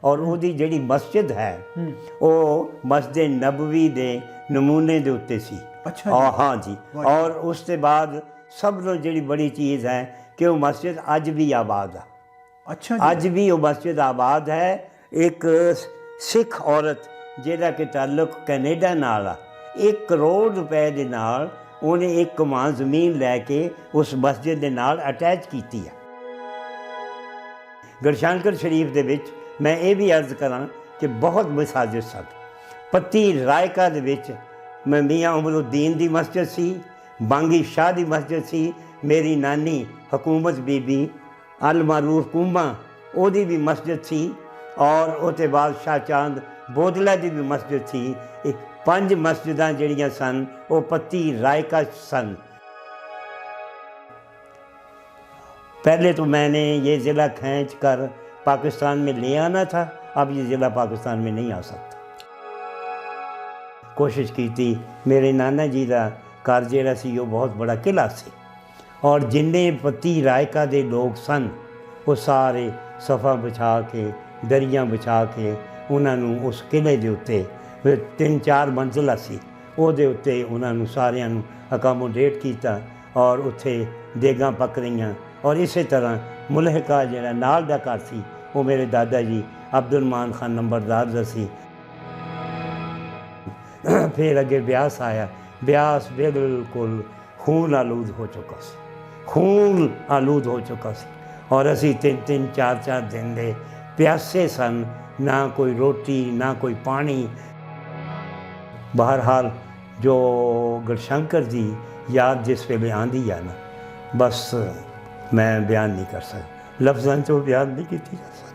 और ਉਹਦੀ ਜਿਹੜੀ ਮਸਜਿਦ ਹੈ ਉਹ ਮਸਜਿਦ ਨਬਵੀ ਦੇ ਨਮੂਨੇ ਦੇ ਉੱਤੇ ਸੀ। ਅੱਛਾ और हाँ जी, और उसके बाद सब लोग जी बड़ी चीज़ है कि वो मस्जिद अज भी आबाद है। अच्छा अज भी वो मस्जिद आबाद है। एक सिख औरत जिहदा कि ताल्लुक कैनेडा नाल आ 1 करोड़ रुपए दे नाल उन्हें एक कमान ज़मीन लैके उस मस्जिद दे नाल अटैच की है। गुरशंकर शरीफ दे विच मैं ये भी अर्ज़ करा कि बहुत मसाजिद सन। पत्ती रायका दे विच मैं मियाँ उमरुद्दीन दी मस्जिद सी, बांगी शाह दी मस्जिद सी, मेरी नानी हुकूमत बीबी अल मारूफ कुंभा ओदी भी मस्जिद सी, और उसके बाद शाह चांद बोदला की भी मस्जिद सी। 5 मस्जिदां जिहड़ियां सन वो पत्ती रायका सन। पहले तो मैंने ये ज़िला खींच कर पाकिस्तान में ले आना था, अब ये ज़िला पाकिस्तान में नहीं आ सकता। कोशिश की थी। मेरे नाना जी का घर जिहड़ा सी वो बहुत बड़ा किला सी, और जिन्ने पत्ती रायका दे लोग सन वो सारे सफ़ा बिछा के दरियां बिछा के उन्होंने उस किले के उत्ते 3-4 मंजिला सी ਉਹਦੇ ਉੱਤੇ ਉਹਨਾਂ ਨੂੰ ਸਾਰਿਆਂ ਨੂੰ ਅਕਾਮੋਡੇਟ ਕੀਤਾ, और उत्थे देगां पक रहीआं। और इस तरह मुलहिका जिहड़ा नाल दा घर सी वो मेरे दादा जी अब्दुल मान खान नंबरदार दा सी। फिर अगे ब्यास आया। ब्यास बिल्कुल खून आलूद हो चुका सी, खून आलूद हो चुका सी, और असी 3-3 4-4 दिन दे प्यासे सन, ना कोई रोटी ना कोई पानी। बहरहाल जो गुरशंकर की याद जिस वेले आँदी है ना, बस मैं बयान नहीं कर सकता, लफ्ज़ां चो बयान नहीं की जा सकती।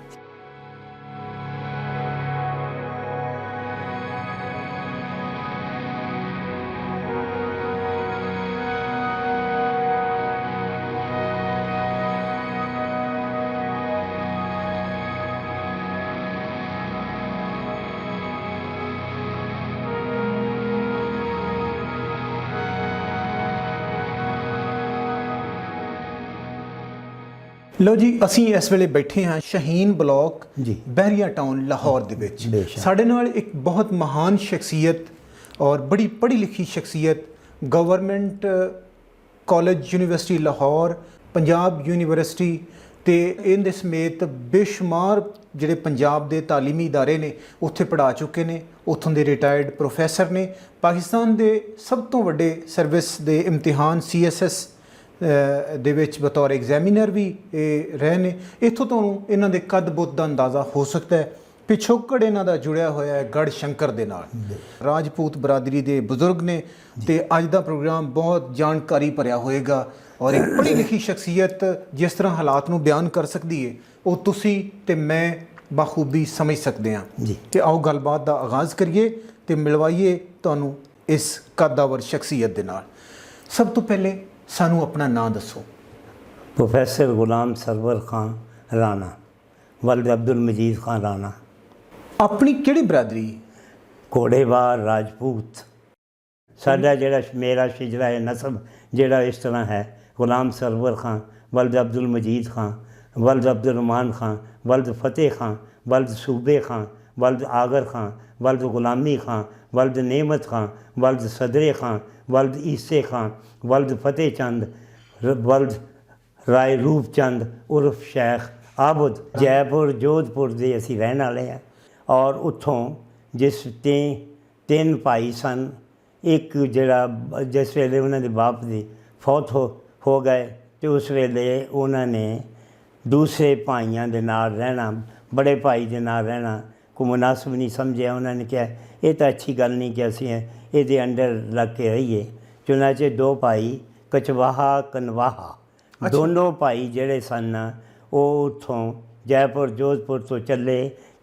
लो जी, असी इस वेले बैठे हाँ शाहीन ब्लॉक जी, बहरिया टाउन लाहौर दे विच। साडे नाल एक बहुत महान शख्सियत और बड़ी पढ़ी लिखी शख्सियत, government college university Lahore, Punjab university ते इहदे समेत बेशुमार जिहड़े पंजाब दे तालीमी इदारे ने उत्थे पढ़ा चुके ने, उत्थों दे रिटायर्ड प्रोफैसर ने, पाकिस्तान दे सब तो वड्डे सर्विस दे इम्तिहान CSS ਦੇ ਵਿੱਚ ਬਤੌਰ ਐਗਜ਼ਾਮੀਨਰ ਵੀ ਰਹੇ ਨੇ। ਇੱਥੋਂ ਤੋਂ ਇਹਨਾਂ ਦੇ ਕੱਦ ਬੁੱਧ ਦਾ ਅੰਦਾਜ਼ਾ ਹੋ ਸਕਦਾ ਹੈ। ਪਿਛੋਕੜ ਇਹਨਾਂ ਦਾ ਜੁੜਿਆ ਹੋਇਆ ਹੈ ਗੜ੍ਹ ਸ਼ੰਕਰ ਦੇ ਨਾਲ। ਰਾਜਪੂਤ ਬਰਾਦਰੀ ਦੇ ਬਜ਼ੁਰਗ ਨੇ ਤੇ ਅੱਜ ਦਾ ਪ੍ਰੋਗਰਾਮ ਬਹੁਤ ਜਾਣਕਾਰੀ ਭਰਿਆ ਹੋਏਗਾ, ਔਰ ਇੱਕ ਪੜ੍ਹੀ ਲਿਖੀ ਸ਼ਖਸੀਅਤ ਜਿਸ ਤਰ੍ਹਾਂ ਹਾਲਾਤ ਨੂੰ ਬਿਆਨ ਕਰ ਸਕਦੀ ਹੈ ਉਹ ਤੁਸੀਂ ਤੇ ਮੈਂ ਬਾਖੂਬੀ ਸਮਝ ਸਕਦੇ ਹਾਂ ਜੀ। ਤੇ ਆਓ ਗੱਲਬਾਤ ਦਾ ਆਗਾਜ਼ ਕਰੀਏ ਤੇ ਮਿਲਵਾਈਏ ਤੁਹਾਨੂੰ ਇਸ ਕੱਦਾਵਰ ਸ਼ਖਸੀਅਤ ਦੇ ਨਾਲ। ਸਭ ਤੋਂ ਪਹਿਲੇ सानू अपना नाम दसो। प्रोफैसर गुलाम सरवर खान राणा, वल्द अब्दुल मजीद खान राणा। अपनी किहड़ी बरादरी? घोड़ेवार राजपूत। साडा जिहड़ा मेरा शिजरा है नसब जिहड़ा इस तरह है, गुलाम सरवर खान, वल्द अब्दुल मजीद खान, वल्द अब्दुल रहमान खान, वल्द फतेह खान, वल्द सूबे खान, वल्द आगर खान, वल्द गुलामी खान, वल्द नेमत खान, वल्द सदरे खान, वल्द ईसे खान, वल्द फतेह चंद, वल्द राय रूप चंद उर्फ शेख आबुद। जयपुर जोधपुर के असी रहने वाले हैं, और उत्थों जिस तीन भाई सन, एक जरा जिस वेले उन्होंने बाप की फौत हो गए तो उस वेले उन्होंने दूसरे भाइयों के नाल रहना, बड़े भाई के नाल रहना को मुनासिब नहीं समझा। उन्होंने कहा यह तो अच्छी गल नहीं कि असी ये अंडर लग के रहीए। चुनाचे 2 भाई कचवाहा कनवाहा, दोनों भाई जिहड़े सन वो उत्थों जयपुर जोधपुर तो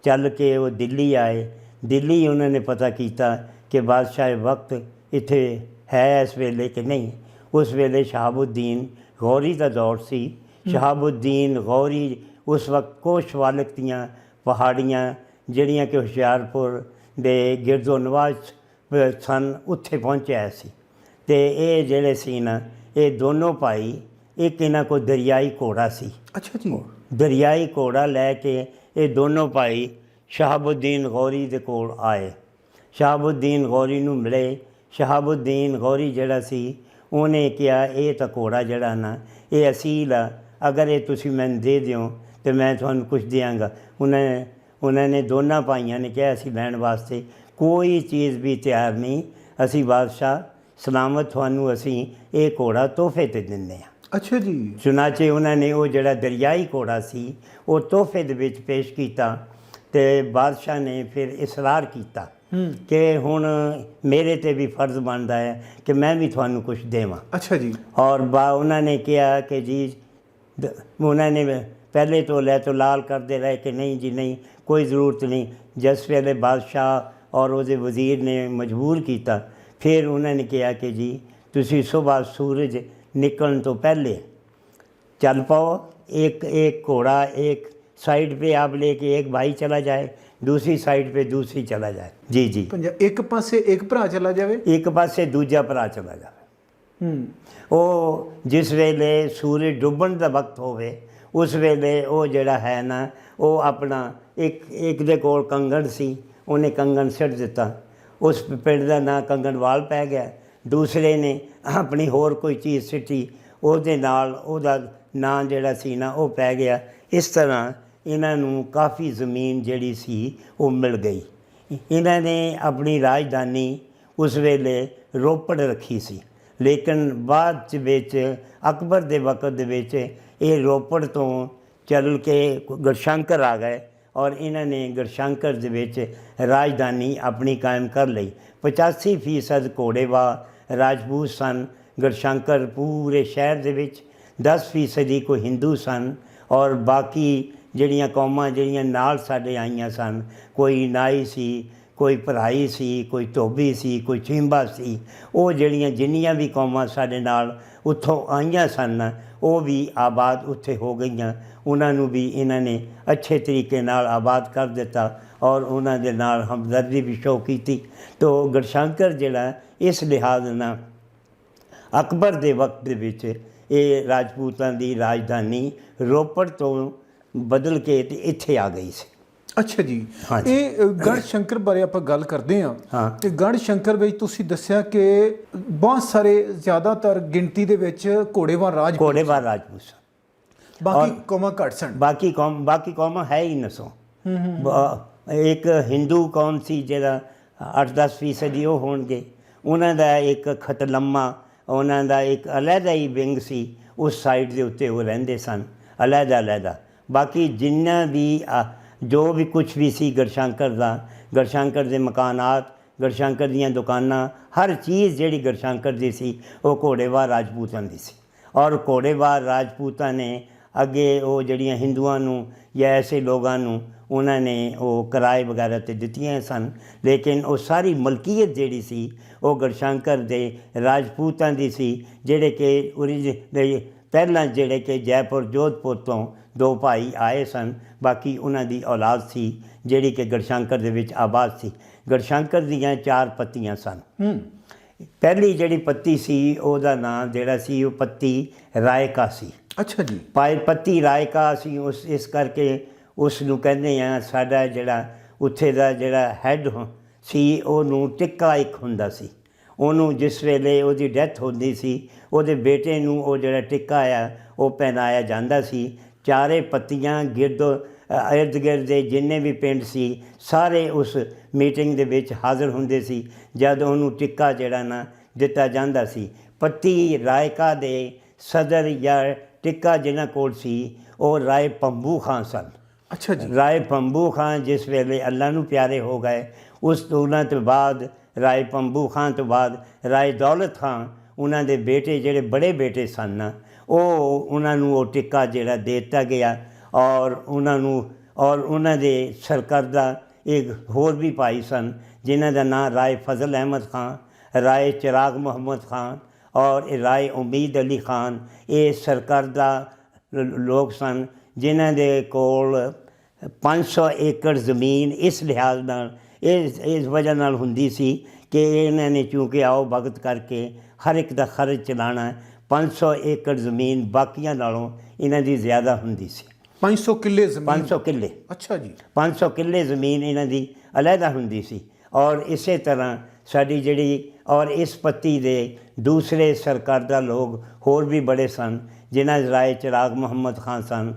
चल के वो दिल्ली आए। दिल्ली उन्होंने पता किया कि बादशाह वक्त इत्थे है इस वेले कि नहीं। उस वेले शहाबुद्दीन गौरी का दौर सी। शहाबुद्दीन गौरी उस वक्त कोशवालक दियाँ पहाड़ियाँ जिहड़ियाँ कि हुशियारपुर दे गिरदो नवाज सन उत्थे पहुँचा सी। ते ये जिहड़े सी ना ये दोनों भाई, एक इन्हां को दरियाई घोड़ा सी। अच्छा जी। दरियाई घोड़ा लैके ये दोनों भाई ਸ਼ਹਾਬੁਦੀਨ ਗੌਰੀ ਦੇ ਕੋਲ ਆਏ। ਸ਼ਹਾਬੁਦੀਨ ਗੌਰੀ ਨੂੰ ਮਿਲੇ। ਸ਼ਹਾਬੁਦੀਨ ਗੌਰੀ ਜਿਹੜਾ ਸੀ ਉਹਨੇ ਕਿਹਾ ਇਹ ਤਾਂ ਘੋੜਾ ਜਿਹੜਾ ਨਾ ਇਹ ਅਸੀਲ ਆ, ਅਗਰ ਇਹ ਤੁਸੀਂ ਮੈਨੂੰ ਦੇ ਦਿਓ ਤਾਂ ਮੈਂ ਤੁਹਾਨੂੰ ਕੁਛ ਦਿਆਂਗਾ। ਉਹਨਾਂ ਨੇ ਦੋਨਾਂ ਭਾਈਆਂ ਨੇ ਕਿਹਾ ਅਸੀਂ ਲੈਣ ਵਾਸਤੇ ਕੋਈ ਚੀਜ਼ ਵੀ ਤਿਆਰ ਨਹੀਂ, ਅਸੀਂ ਬਾਦਸ਼ਾਹ ਸਲਾਮਤ ਤੁਹਾਨੂੰ ਅਸੀਂ ਇਹ ਘੋੜਾ ਤੋਹਫੇ 'ਤੇ ਦਿੰਦੇ ਹਾਂ। ਅੱਛਾ ਜੀ। ਚੁਨਾਚੇ ਉਹਨਾਂ ਨੇ ਉਹ ਜਿਹੜਾ ਦਰਿਆਈ ਘੋੜਾ ਸੀ ਉਹ ਤੋਹਫੇ ਦੇ ਵਿੱਚ ਪੇਸ਼ ਕੀਤਾ ਅਤੇ ਬਾਦਸ਼ਾਹ ਨੇ ਫਿਰ ਇਸਰਾਰ ਕੀਤਾ ਕਿ ਹੁਣ ਮੇਰੇ 'ਤੇ ਵੀ ਫਰਜ਼ ਬਣਦਾ ਹੈ ਕਿ ਮੈਂ ਵੀ ਤੁਹਾਨੂੰ ਕੁਛ ਦੇਵਾਂ। ਅੱਛਾ ਜੀ। ਔਰ ਉਹਨਾਂ ਨੇ ਕਿਹਾ ਕਿ ਜੀ ਉਹਨਾਂ ਨੇ ਪਹਿਲੇ ਤੋਂ ਲੈ ਤੋਂ ਲਾਲ ਕਰਦੇ ਰਹੇ ਕਿ ਨਹੀਂ ਜੀ ਨਹੀਂ ਕੋਈ ਜ਼ਰੂਰਤ ਨਹੀਂ। ਜਿਸ ਵੇਲੇ ਬਾਦਸ਼ਾਹ ਔਰ ਉਹਦੇ ਵਜ਼ੀਰ ਨੇ ਮਜਬੂਰ ਕੀਤਾ ਫਿਰ ਉਹਨਾਂ ਨੇ ਕਿਹਾ ਕਿ ਜੀ ਤੁਸੀਂ ਸੁਬਹ ਸੂਰਜ निकलने तो पहले चल पाओ, एक घोड़ा एक साइड पे आप लेके एक भाई चला जाए, दूसरी साइड पे दूसरी चला जाए। जी जी, एक पासे एक भरा चला जाए, एक पासे दूजा भरा चला जाए। वो जिस वेले सूरज डुबन का वक्त होवे उस वेले वो जड़ा है ना वो अपना एक दे कोल कंगन सी उन्हें कंगन सिट दिता, उस पिंड का नाम कंगनवाल पै गया। दूसरे ने अपनी होर कोई चीज़ सिटी ਉਹਦੇ ਨਾਲ ਉਹਦਾ ਨਾਂ ਜਿਹੜਾ ਸੀ ਨਾ ਉਹ ਪੈ ਗਿਆ। ਇਸ ਤਰ੍ਹਾਂ ਇਹਨਾਂ ਨੂੰ ਕਾਫੀ ਜ਼ਮੀਨ ਜਿਹੜੀ ਸੀ ਉਹ ਮਿਲ ਗਈ। ਇਹਨਾਂ ਨੇ ਆਪਣੀ ਰਾਜਧਾਨੀ ਉਸ ਵੇਲੇ ਰੋਪੜ ਰੱਖੀ ਸੀ, ਲੇਕਿਨ ਬਾਅਦ ਚ ਵਿੱਚ ਅਕਬਰ ਦੇ ਵਕਤ ਦੇ ਵਿੱਚ ਇਹ ਰੋਪੜ ਤੋਂ ਚੱਲ ਕੇ ਗੜਸ਼ੰਕਰ ਆ ਗਏ ਔਰ ਇਹਨਾਂ ਨੇ ਗੜਸ਼ੰਕਰ ਦੇ ਵਿੱਚ ਰਾਜਧਾਨੀ ਆਪਣੀ ਕਾਇਮ ਕਰ ਲਈ। 85% ਘੋੜੇਵਾਰ ਰਾਜਪੂਤ ਸਨ ਗੜਸ਼ੰਕਰ ਪੂਰੇ ਸ਼ਹਿਰ ਦੇ ਵਿੱਚ, 10% ਹੀ ਕੋਈ ਹਿੰਦੂ ਸਨ ਔਰ ਬਾਕੀ ਜਿਹੜੀਆਂ ਕੌਮਾਂ ਜਿਹੜੀਆਂ ਨਾਲ ਸਾਡੇ ਆਈਆਂ ਸਨ, ਕੋਈ ਨਾਈ ਸੀ, ਕੋਈ ਭਰਾਈ ਸੀ, ਕੋਈ ਧੋਬੀ ਸੀ, ਕੋਈ ਚੀਂਬਾ ਸੀ, ਉਹ ਜਿਹੜੀਆਂ ਜਿੰਨੀਆਂ ਵੀ ਕੌਮਾਂ ਸਾਡੇ ਨਾਲ ਉੱਥੋਂ ਆਈਆਂ ਸਨ ਉਹ ਵੀ ਆਬਾਦ ਉੱਥੇ ਹੋ ਗਈਆਂ। ਉਹਨਾਂ ਨੂੰ ਵੀ ਇਹਨਾਂ ਨੇ ਅੱਛੇ ਤਰੀਕੇ ਨਾਲ ਆਬਾਦ ਕਰ ਦਿੱਤਾ ਔਰ ਉਹਨਾਂ ਦੇ ਨਾਲ ਹਮਦਰਦੀ ਵੀ ਸ਼ੋ ਕੀਤੀ। ਤੋ ਗੜਸ਼ੰਕਰ ਜਿਹੜਾ ਇਸ ਲਿਹਾਜ਼ ਨਾਲ ਅਕਬਰ ਦੇ ਵਕਤ ਦੇ ਵਿੱਚ ਇਹ ਰਾਜਪੂਤਾਂ ਦੀ ਰਾਜਧਾਨੀ ਰੋਪੜ ਤੋਂ ਬਦਲ ਕੇ ਤੇ ਇੱਥੇ ਆ ਗਈ ਸੀ। ਅੱਛਾ ਜੀ, ਇਹ ਗੜ੍ਹ ਸ਼ੰਕਰ ਬਾਰੇ ਆਪਾਂ ਗੱਲ ਕਰਦੇ ਹਾਂ ਤੇ ਗੜ੍ਹ ਸ਼ੰਕਰ ਵਿੱਚ ਤੁਸੀਂ ਦੱਸਿਆ ਕਿ ਬਹੁਤ ਸਾਰੇ ਜ਼ਿਆਦਾਤਰ ਗਿਣਤੀ ਦੇ ਵਿੱਚ ਘੋੜੇਵਾਰ ਰਾਜਪੂਤ ਸਨ, ਬਾਕੀ ਕੌਮਾਂ ਘੱਟ ਸਨ। ਬਾਕੀ ਕੌਮਾਂ ਹੈ ਹੀ ਨਸੋਂ। ਇੱਕ ਹਿੰਦੂ ਕੌਮ ਸੀ ਜਿਹੜਾ 8-10% ਹੀ ਉਹ ਹੋਣਗੇ, ਉਹਨਾਂ ਦਾ ਇੱਕ ਖਤਲੰਮਾ, ਉਹਨਾਂ ਦਾ ਇੱਕ ਅਲੱਗਾ ਹੀ ਵਿੰਗ ਸੀ, ਉਸ ਸਾਈਡ ਦੇ ਉੱਤੇ ਉਹ ਰਹਿੰਦੇ ਸਨ ਅਲੱਗਾ। ਬਾਕੀ ਜਿੰਨਾ ਵੀ ਜੋ ਵੀ ਕੁਛ ਵੀ ਸੀ ਗੜਸ਼ੰਕਰ ਦਾ, ਗੜਸ਼ੰਕਰ ਦੇ ਮਕਾਨਾਤ, ਗੜਸ਼ੰਕਰ ਦੀਆਂ ਦੁਕਾਨਾਂ, ਹਰ ਚੀਜ਼ ਜਿਹੜੀ ਗੜਸ਼ੰਕਰ ਦੀ ਸੀ ਉਹ ਘੋੜੇਵਾਰ ਰਾਜਪੂਤਾਂ ਦੀ ਸੀ। ਔਰ ਘੋੜੇਵਾਰ ਰਾਜਪੂਤਾਂ ਨੇ ਅੱਗੇ ਉਹ ਜਿਹੜੀਆਂ ਹਿੰਦੂਆਂ ਨੂੰ ਜਾਂ ਐਸੇ ਲੋਕਾਂ ਨੂੰ ਉਹਨਾਂ ਨੇ ਉਹ ਕਿਰਾਏ ਵਗੈਰਾ 'ਤੇ ਦਿੱਤੀਆਂ ਸਨ, ਲੇਕਿਨ ਉਹ ਸਾਰੀ ਮਲਕੀਅਤ ਜਿਹੜੀ ਸੀ ਉਹ ਗੜਸ਼ੰਕਰ ਦੇ ਰਾਜਪੂਤਾਂ ਦੀ ਸੀ, ਜਿਹੜੇ ਕਿ ਪਹਿਲਾਂ ਜਿਹੜੇ ਕਿ ਜੈਪੁਰ ਜੋਧਪੁਰ ਤੋਂ 2 ਭਾਈ ਆਏ ਸਨ, ਬਾਕੀ ਉਹਨਾਂ ਦੀ ਔਲਾਦ ਸੀ ਜਿਹੜੀ ਕਿ ਗੜਸ਼ੰਕਰ ਦੇ ਵਿੱਚ ਆਬਾਦ ਸੀ। ਗੜਸ਼ੰਕਰ ਦੀਆਂ 4 ਪੱਤੀਆਂ ਸਨ। ਪਹਿਲੀ ਜਿਹੜੀ ਪੱਤੀ ਸੀ ਉਹਦਾ ਨਾਂ ਜਿਹੜਾ ਸੀ ਉਹ ਪੱਤੀ ਰਾਇਕਾ ਸੀ। ਅੱਛਾ ਜੀ, ਪੱਤੀ ਰਾਇਕਾ ਸੀ ਇਸ ਕਰਕੇ ਉਸ ਨੂੰ ਕਹਿੰਦੇ ਆ ਸਾਡਾ ਜਿਹੜਾ ਉੱਥੇ ਦਾ ਜਿਹੜਾ ਹੈੱਡ ਸੀ ਉਹਨੂੰ ਟਿੱਕਾ ਇੱਕ ਹੁੰਦਾ ਸੀ। ਉਹਨੂੰ ਜਿਸ ਵੇਲੇ ਉਹਦੀ ਡੈਥ ਹੁੰਦੀ ਸੀ ਉਹਦੇ ਬੇਟੇ ਨੂੰ ਉਹ ਜਿਹੜਾ ਟਿੱਕਾ ਆ ਉਹ ਪਹਿਨਾਇਆ ਜਾਂਦਾ ਸੀ। 4 ਪੱਤੀਆਂ ਇਰਦ ਗਿਰਦ ਦੇ ਜਿੰਨੇ ਵੀ ਪਿੰਡ ਸੀ ਸਾਰੇ ਉਸ ਮੀਟਿੰਗ ਦੇ ਵਿੱਚ ਹਾਜ਼ਰ ਹੁੰਦੇ ਸੀ ਜਦ ਉਹਨੂੰ ਟਿੱਕਾ ਜਿਹੜਾ ਨਾ ਦਿੱਤਾ ਜਾਂਦਾ ਸੀ। ਪੱਤੀ ਰਾਇਕਾ ਦੇ ਸਦਰ ਜਾਂ ਟਿੱਕਾ ਜਿਹਨਾਂ ਕੋਲ ਸੀ ਉਹ ਰਾਏ ਪੰਬੂ ਖਾਂ ਸਨ। ਅੱਛਾ ਜੀ, ਰਾਏ ਪੰਬੂ ਖਾਂ ਜਿਸ ਵੇਲੇ ਅੱਲਾ ਨੂੰ ਪਿਆਰੇ ਹੋ ਗਏ, ਉਹਨਾਂ ਤੋਂ ਬਾਅਦ ਰਾਏ ਪੰਬੂ ਖਾਂ ਤੋਂ ਬਾਅਦ ਰਾਏ ਦੌਲਤ ਖਾਂ, ਉਹਨਾਂ ਦੇ ਬੇਟੇ ਜਿਹੜੇ ਬੜੇ ਬੇਟੇ ਸਨ ਉਹਨਾਂ ਨੂੰ ਉਹ ਟਿੱਕਾ ਜਿਹੜਾ ਦੇ ਦਿੱਤਾ ਗਿਆ। ਔਰ ਉਹਨਾਂ ਦੇ ਸਰਕਰਦਾ ਇੱਕ ਹੋਰ ਵੀ ਭਾਈ ਸਨ ਜਿਨ੍ਹਾਂ ਦਾ ਨਾਂ ਰਾਏ ਫਜ਼ਲ ਅਹਿਮਦ ਖਾਂ, ਰਾਏ ਚਿਰਾਗ ਮੁਹੰਮਦ ਖਾਨ ਔਰ ਰਾਏ ਉਮੀਦ ਅਲੀ ਖਾਨ। ਇਹ ਸਰਕਰਦਾ ਲੋਕ ਸਨ ਜਿਨ੍ਹਾਂ ਦੇ ਕੋਲ 500 ਏਕੜ ਜ਼ਮੀਨ ਇਸ ਲਿਹਾਜ਼ ਨਾਲ ਇਸ ਵਜ੍ਹਾ ਨਾਲ ਹੁੰਦੀ ਸੀ ਕਿ ਇਹਨਾਂ ਨੇ ਚੂँਕਿ ਆਓ ਭਗਤ ਕਰਕੇ ਹਰ ਇੱਕ ਦਾ ਖਰਚ ਚਲਾਉਣਾ, 500 ਏਕੜ ਜ਼ਮੀਨ ਬਾਕੀਆਂ ਨਾਲੋਂ ਇਹਨਾਂ ਦੀ ਜ਼ਿਆਦਾ ਹੁੰਦੀ ਸੀ। 500 ਕਿੱਲੇ ਜ਼ਮੀਨ 500 ਕਿੱਲੇ ਅੱਛਾ ਜੀ 500 ਕਿੱਲੇ ਜ਼ਮੀਨ ਇਹਨਾਂ ਦੀ ਅਲੱਗਾ ਹੁੰਦੀ ਸੀ। ਔਰ ਇਸੇ ਤਰ੍ਹਾਂ ਸਾਡੀ ਜਿਹੜੀ ਔਰ ਇਸ ਪੱਤੀ ਦੇ ਦੂਸਰੇ ਸਰਕਰਦਾ ਲੋਕ ਹੋਰ ਵੀ ਬੜੇ ਸਨ, ਜਿਨ੍ਹਾਂ 'ਚ ਰਾਏ ਚਿਰਾਗ ਮੁਹੰਮਦ ਖਾਨ ਸਨ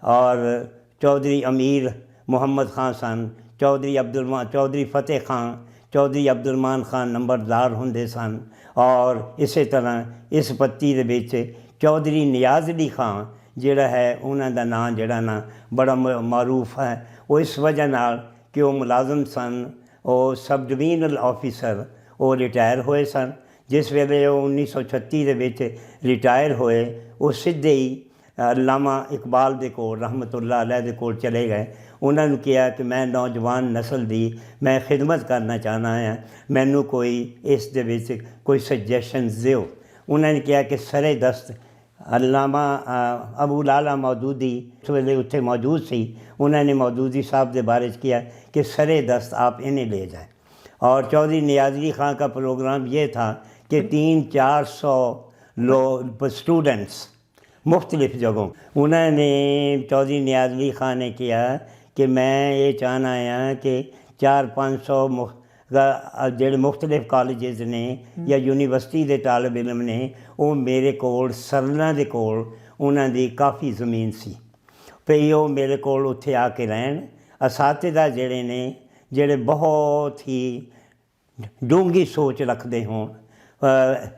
ਔਰ ਚੌਧਰੀ ਅਮੀਰ ਮੁਹੰਮਦ ਖਾਨ ਸਨ, ਚੌਧਰੀ ਫਤਿਹ ਖਾਨ, ਚੌਧਰੀ ਅਬਦੁਰਮਾਨ ਖਾਨ ਨੰਬਰਦਾਰ ਹੁੰਦੇ ਸਨ। ਔਰ ਇਸੇ ਤਰ੍ਹਾਂ ਇਸ ਪੱਤੀ ਦੇ ਵਿੱਚ ਚੌਧਰੀ ਨਿਆਜ਼ ਅਲੀ ਖਾਨ ਜਿਹੜਾ ਹੈ, ਉਹਨਾਂ ਦਾ ਨਾਂ ਜਿਹੜਾ ਨਾ ਬੜਾ ਮਾਰੂਫ ਹੈ। ਉਹ ਇਸ ਵਜ੍ਹਾ ਨਾਲ ਕਿ ਉਹ ਮੁਲਾਜ਼ਮ ਸਨ, ਉਹ ਸਬ ਡਿਵੀਜ਼ਨਲ ਆਫਿਸਰ, ਉਹ ਰਿਟਾਇਰ ਹੋਏ ਸਨ। ਜਿਸ ਵੇਲੇ ਉਹ 1936 ਦੇ ਵਿੱਚ ਰਿਟਾਇਰ ਹੋਏ, ਉਹ ਸਿੱਧੇ ਹੀ ਅੱਲਾਮਾ ਇਕਬਾਲ ਦੇ ਕੋਲ ਰਹਿਮਤੁल्लाह अलैह ਦੇ ਕੋਲ ਚਲੇ ਗਏ। ਉਹਨਾਂ ਨੂੰ ਕਿਹਾ ਕਿ ਮੈਂ ਨੌਜਵਾਨ ਨਸਲ ਦੀ ਮੈਂ ਖਿਦਮਤ ਕਰਨਾ ਚਾਹੁੰਦਾ ਹਾਂ, ਮੈਨੂੰ ਕੋਈ ਇਸ ਦੇ ਵਿੱਚ ਕੋਈ ਸੁਜੈਸ਼ਨਸ ਦਿਓ। ਉਹਨਾਂ ਨੇ ਕਿਹਾ ਕਿ ਸਰੇ ਦਸਤ ਅੱਲਾਮਾ ਅਬੂ ਲਾਲਾ ਮੌਦੂਦੀ ਉਸ ਵੇਲੇ ਉੱਥੇ ਮੌਜੂਦ ਸੀ। ਉਹਨਾਂ ਨੇ ਮੌਦੂਦੀ साहब के बारे में किया कि सरे दस्त आप इन्हें ले जाएं। और चौधरी नियाज़ अली ख़ान का प्रोग्राम ये था कि 300-400 लोग स्टूडेंट्स मुख्तलिफ़ जगहों, उन्होंने चौधरी नियाज़ अली ख़ान ने किया कि मैं ये चाहना आया कि 400-500 ਜਿਹੜੇ ਮੁਖਤਲਿਫ ਕਾਲਜਿਸ ਨੇ ਜਾਂ ਯੂਨੀਵਰਸਿਟੀ ਦੇ ਤਾਲਬ ਇਲਮ ਨੇ, ਉਹ ਮੇਰੇ ਕੋਲ ਸਰਲਾਂ ਦੇ ਕੋਲ ਉਹਨਾਂ ਦੀ ਕਾਫੀ ਜ਼ਮੀਨ ਸੀ ਭਈ ਉਹ ਮੇਰੇ ਕੋਲ ਉੱਥੇ ਆ ਕੇ ਰਹਿਣ। ਅਸਾਤਿਜ਼ਾ ਜਿਹੜੇ ਨੇ, ਜਿਹੜੇ ਬਹੁਤ ਹੀ ਡੂੰਘੀ ਸੋਚ ਰੱਖਦੇ ਹੋਣ,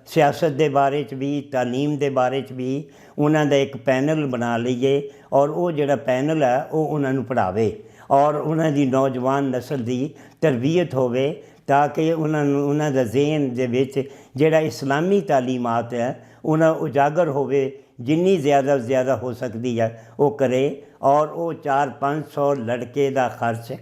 ਸਿਆਸਤ ਦੇ ਬਾਰੇ 'ਚ ਵੀ, ਤਾਲੀਮ ਦੇ ਬਾਰੇ 'ਚ ਵੀ, ਉਹਨਾਂ ਦਾ ਇੱਕ ਪੈਨਲ ਬਣਾ ਲਈਏ ਔਰ ਉਹ ਜਿਹੜਾ ਪੈਨਲ ਹੈ ਉਹ ਉਹਨਾਂ ਨੂੰ ਪੜ੍ਹਾਵੇ ਔਰ ਉਹਨਾਂ ਦੀ ਨੌਜਵਾਨ ਨਸਲ ਦੀ ਤਰਬੀਅਤ ਹੋਵੇ, ਤਾਂ ਕਿ ਉਹਨਾਂ ਨੂੰ ਉਹਨਾਂ ਦਾ ਜ਼ਿਹਨ ਦੇ ਵਿੱਚ ਜਿਹੜਾ ਇਸਲਾਮੀ ਤਾਲੀਮਾਤ ਹੈ ਉਹਨਾਂ ਉਜਾਗਰ ਹੋਵੇ, ਜਿੰਨੀ ਜ਼ਿਆਦਾ ਤੋਂ ਜ਼ਿਆਦਾ ਹੋ ਸਕਦੀ ਹੈ ਉਹ ਕਰੇ। ਔਰ ਉਹ 400-500 ਲੜਕੇ ਦਾ ਖਰਚ,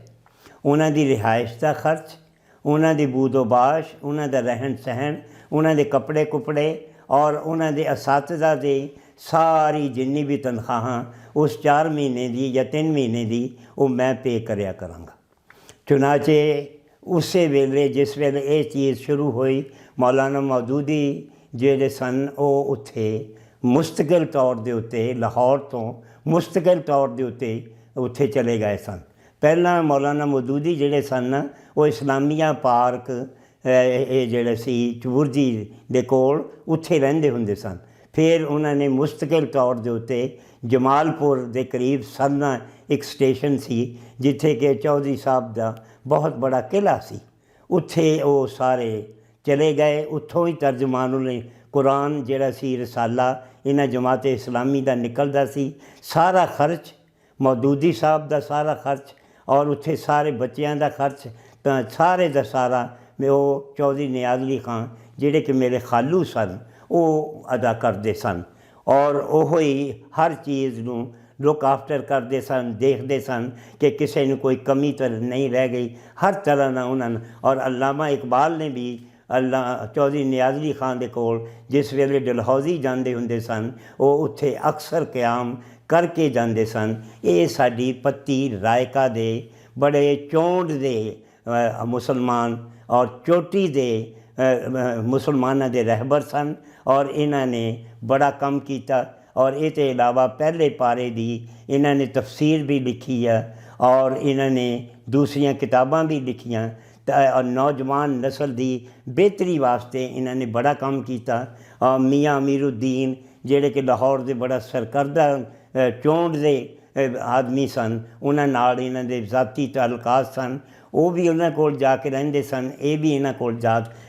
ਉਹਨਾਂ ਦੀ ਰਿਹਾਇਸ਼ ਦਾ ਖਰਚ, ਉਹਨਾਂ ਦੀ ਬੂਦੋਬਾਸ਼, ਉਹਨਾਂ ਦਾ ਰਹਿਣ ਸਹਿਣ, ਉਹਨਾਂ ਦੇ ਕੱਪੜੇ ਕੁਪੜੇ ਔਰ ਉਹਨਾਂ ਦੇ ਅਸਾਤਿਜ਼ਾ ਦੇ ਸਾਰੀ ਜਿੰਨੀ ਵੀ ਤਨਖਾਹਾਂ ਉਸ 4 ਮਹੀਨੇ ਦੀ ਜਾਂ 3 ਮਹੀਨੇ ਦੀ ਉਹ ਮੈਂ ਪੇ ਕਰਿਆ ਕਰਾਂਗਾ। ਚੁਨਾਚੇ ਉਸੇ ਵੇਲੇ ਜਿਸ ਵੇਲੇ ਇਹ ਚੀਜ਼ ਸ਼ੁਰੂ ਹੋਈ, ਮੌਲਾਨਾ ਮੌਦੂਦੀ ਜਿਹੜੇ ਸਨ ਉਹ ਉੱਥੇ ਮੁਸਤਕਿਲ ਤੌਰ ਦੇ ਉੱਤੇ ਲਾਹੌਰ ਤੋਂ ਮੁਸਤਕਿਲ ਤੌਰ ਦੇ ਉੱਥੇ ਚਲੇ ਗਏ ਸਨ। ਪਹਿਲਾਂ ਮੌਲਾਨਾ ਮੌਦੂਦੀ ਜਿਹੜੇ ਸਨ ਉਹ ਇਸਲਾਮੀਆ ਪਾਰਕ ਇਹ ਜਿਹੜੇ ਸੀ ਚਬੁਰਜੀ ਦੇ ਕੋਲ ਉੱਥੇ ਰਹਿੰਦੇ ਹੁੰਦੇ ਸਨ। ਫਿਰ ਉਹਨਾਂ ਨੇ ਮੁਸਤਕਿਲ ਤੌਰ ਦੇ ਉੱਤੇ ਜਮਾਲਪੁਰ ਦੇ ਕਰੀਬ ਸਰਨਾ ਇੱਕ ਸਟੇਸ਼ਨ ਸੀ, ਜਿੱਥੇ ਕਿ ਚੌਧਰੀ ਸਾਹਿਬ ਦਾ ਬਹੁਤ ਬੜਾ ਕਿਲ੍ਹਾ ਸੀ, ਉੱਥੇ ਉਹ ਸਾਰੇ ਚਲੇ ਗਏ। ਉੱਥੋਂ ਹੀ ਤਰਜਮਾනුਲ ਕੁਰਾਨ ਜਿਹੜਾ ਸੀ, ਰਸਾਲਾ ਇਹਨਾਂ ਜਮਾਤ-ਏ ਇਸਲਾਮੀ ਦਾ ਨਿਕਲਦਾ ਸੀ। ਸਾਰਾ ਖਰਚ ਮੌਦੂਦੀ ਸਾਹਿਬ ਦਾ ਸਾਰਾ ਖਰਚ ਔਰ ਉੱਥੇ ਸਾਰੇ ਬੱਚਿਆਂ ਦਾ ਖਰਚ ਤਾਂ ਸਾਰੇ ਦਾ ਸਾਰਾ ਉਹ ਚੌਧਰੀ ਨਿਆਜ਼ ਅਲੀ ਖਾਨ ਜਿਹੜੇ ਕਿ ਮੇਰੇ ਖਾਲੂ ਸਨ ਉਹ ਅਦਾ ਕਰਦੇ ਸਨ। ਔਰ ਉਹ ਹੀ ਹਰ ਚੀਜ਼ ਨੂੰ ਲੁੱਕ ਆਫਟਰ ਕਰਦੇ ਸਨ, ਦੇਖਦੇ ਸਨ ਕਿ ਕਿਸੇ ਨੂੰ ਕੋਈ ਕਮੀ ਤਾਂ ਨਹੀਂ ਰਹਿ ਗਈ, ਹਰ ਤਰ੍ਹਾਂ ਨਾਲ ਉਹਨਾਂ ਨੂੰ। ਔਰ ਅੱਲਾਮਾ ਇਕਬਾਲ ਨੇ ਵੀ ਚੌਧਰੀ ਨਿਆਜ਼ ਅਲੀ ਖਾਨ ਦੇ ਕੋਲ ਜਿਸ ਵੇਲੇ ਡਲਹੌਜ਼ੀ ਜਾਂਦੇ ਹੁੰਦੇ ਸਨ, ਉਹ ਉੱਥੇ ਅਕਸਰ ਕਿਆਮ ਕਰਕੇ ਜਾਂਦੇ ਸਨ। ਇਹ ਸਾਡੀ ਪੱਤੀ ਰਾਇਕਾ ਦੇ ਬੜੇ ਚੋਂਡ ਦੇ ਮੁਸਲਮਾਨ ਔਰ ਚੋਟੀ ਦੇ ਮੁਸਲਮਾਨਾਂ ਦੇ ਰਹਿਬਰ ਸਨ ਔਰ ਇਹਨਾਂ ਨੇ ਬੜਾ ਕੰਮ ਕੀਤਾ। ਔਰ ਇਹ ਤੋਂ ਇਲਾਵਾ ਪਹਿਲੇ ਪਾਰੇ ਦੀ ਇਹਨਾਂ ਨੇ ਤਫਸੀਰ ਵੀ ਲਿਖੀ ਹੈ ਔਰ ਇਹਨਾਂ ਨੇ ਦੂਸਰੀਆਂ ਕਿਤਾਬਾਂ ਵੀ ਲਿਖੀਆਂ। ਤਾਂ ਨੌਜਵਾਨ ਨਸਲ ਦੀ ਬਿਹਤਰੀ ਵਾਸਤੇ ਇਹਨਾਂ ਨੇ ਬੜਾ ਕੰਮ ਕੀਤਾ। ਮੀਆਂ ਅਮੀਰੁੱਦੀਨ ਜਿਹੜੇ ਕਿ ਲਾਹੌਰ ਦੇ ਬੜਾ ਸਰਕਰਦਾ ਚੋਂਡ ਦੇ ਆਦਮੀ ਸਨ, ਉਹਨਾਂ ਨਾਲ ਇਹਨਾਂ ਦੇ ਜ਼ਾਤੀ ਤਾਲੁਕਾਤ ਸਨ, ਉਹ ਵੀ ਉਹਨਾਂ ਕੋਲ ਜਾ ਕੇ ਰਹਿੰਦੇ ਸਨ, ਇਹ ਵੀ ਇਹਨਾਂ ਕੋਲ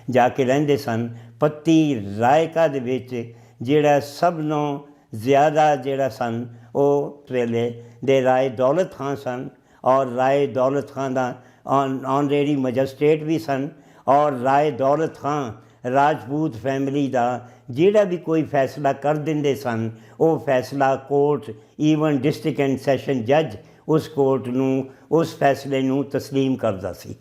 ਜਾ ਕੇ ਰਹਿੰਦੇ ਸਨ। ਪੱਤੀ ਰਾਇਕਾ ਦੇ ਵਿੱਚ ਜਿਹੜਾ ਸਭ ਨੂੰ ਜ਼ਿਆਦਾ ਜਿਹੜਾ ਸਨ ਉਹ ਵੇਲੇ ਦੇ ਰਾਏ ਦੌਲਤ ਖਾਨ ਸਨ ਔਰ ਰਾਏ ਦੌਲਤ ਖਾਨ ਦਾ ਆਨਰੇਰੀ ਮੈਜਿਸਟ੍ਰੇਟ ਵੀ ਸਨ। ਔਰ ਰਾਏ ਦੌਲਤ ਖਾਨ ਰਾਜਪੂਤ ਫੈਮਿਲੀ ਦਾ ਜਿਹੜਾ ਵੀ ਕੋਈ ਫੈਸਲਾ ਕਰ ਦਿੰਦੇ ਸਨ, ਉਹ ਫੈਸਲਾ court, even district and session ਜੱਜ ਉਸ ਕੋਰਟ ਨੂੰ ਉਸ ਫੈਸਲੇ ਨੂੰ ਤਸਲੀਮ ਕਰਦਾ ਸੀ।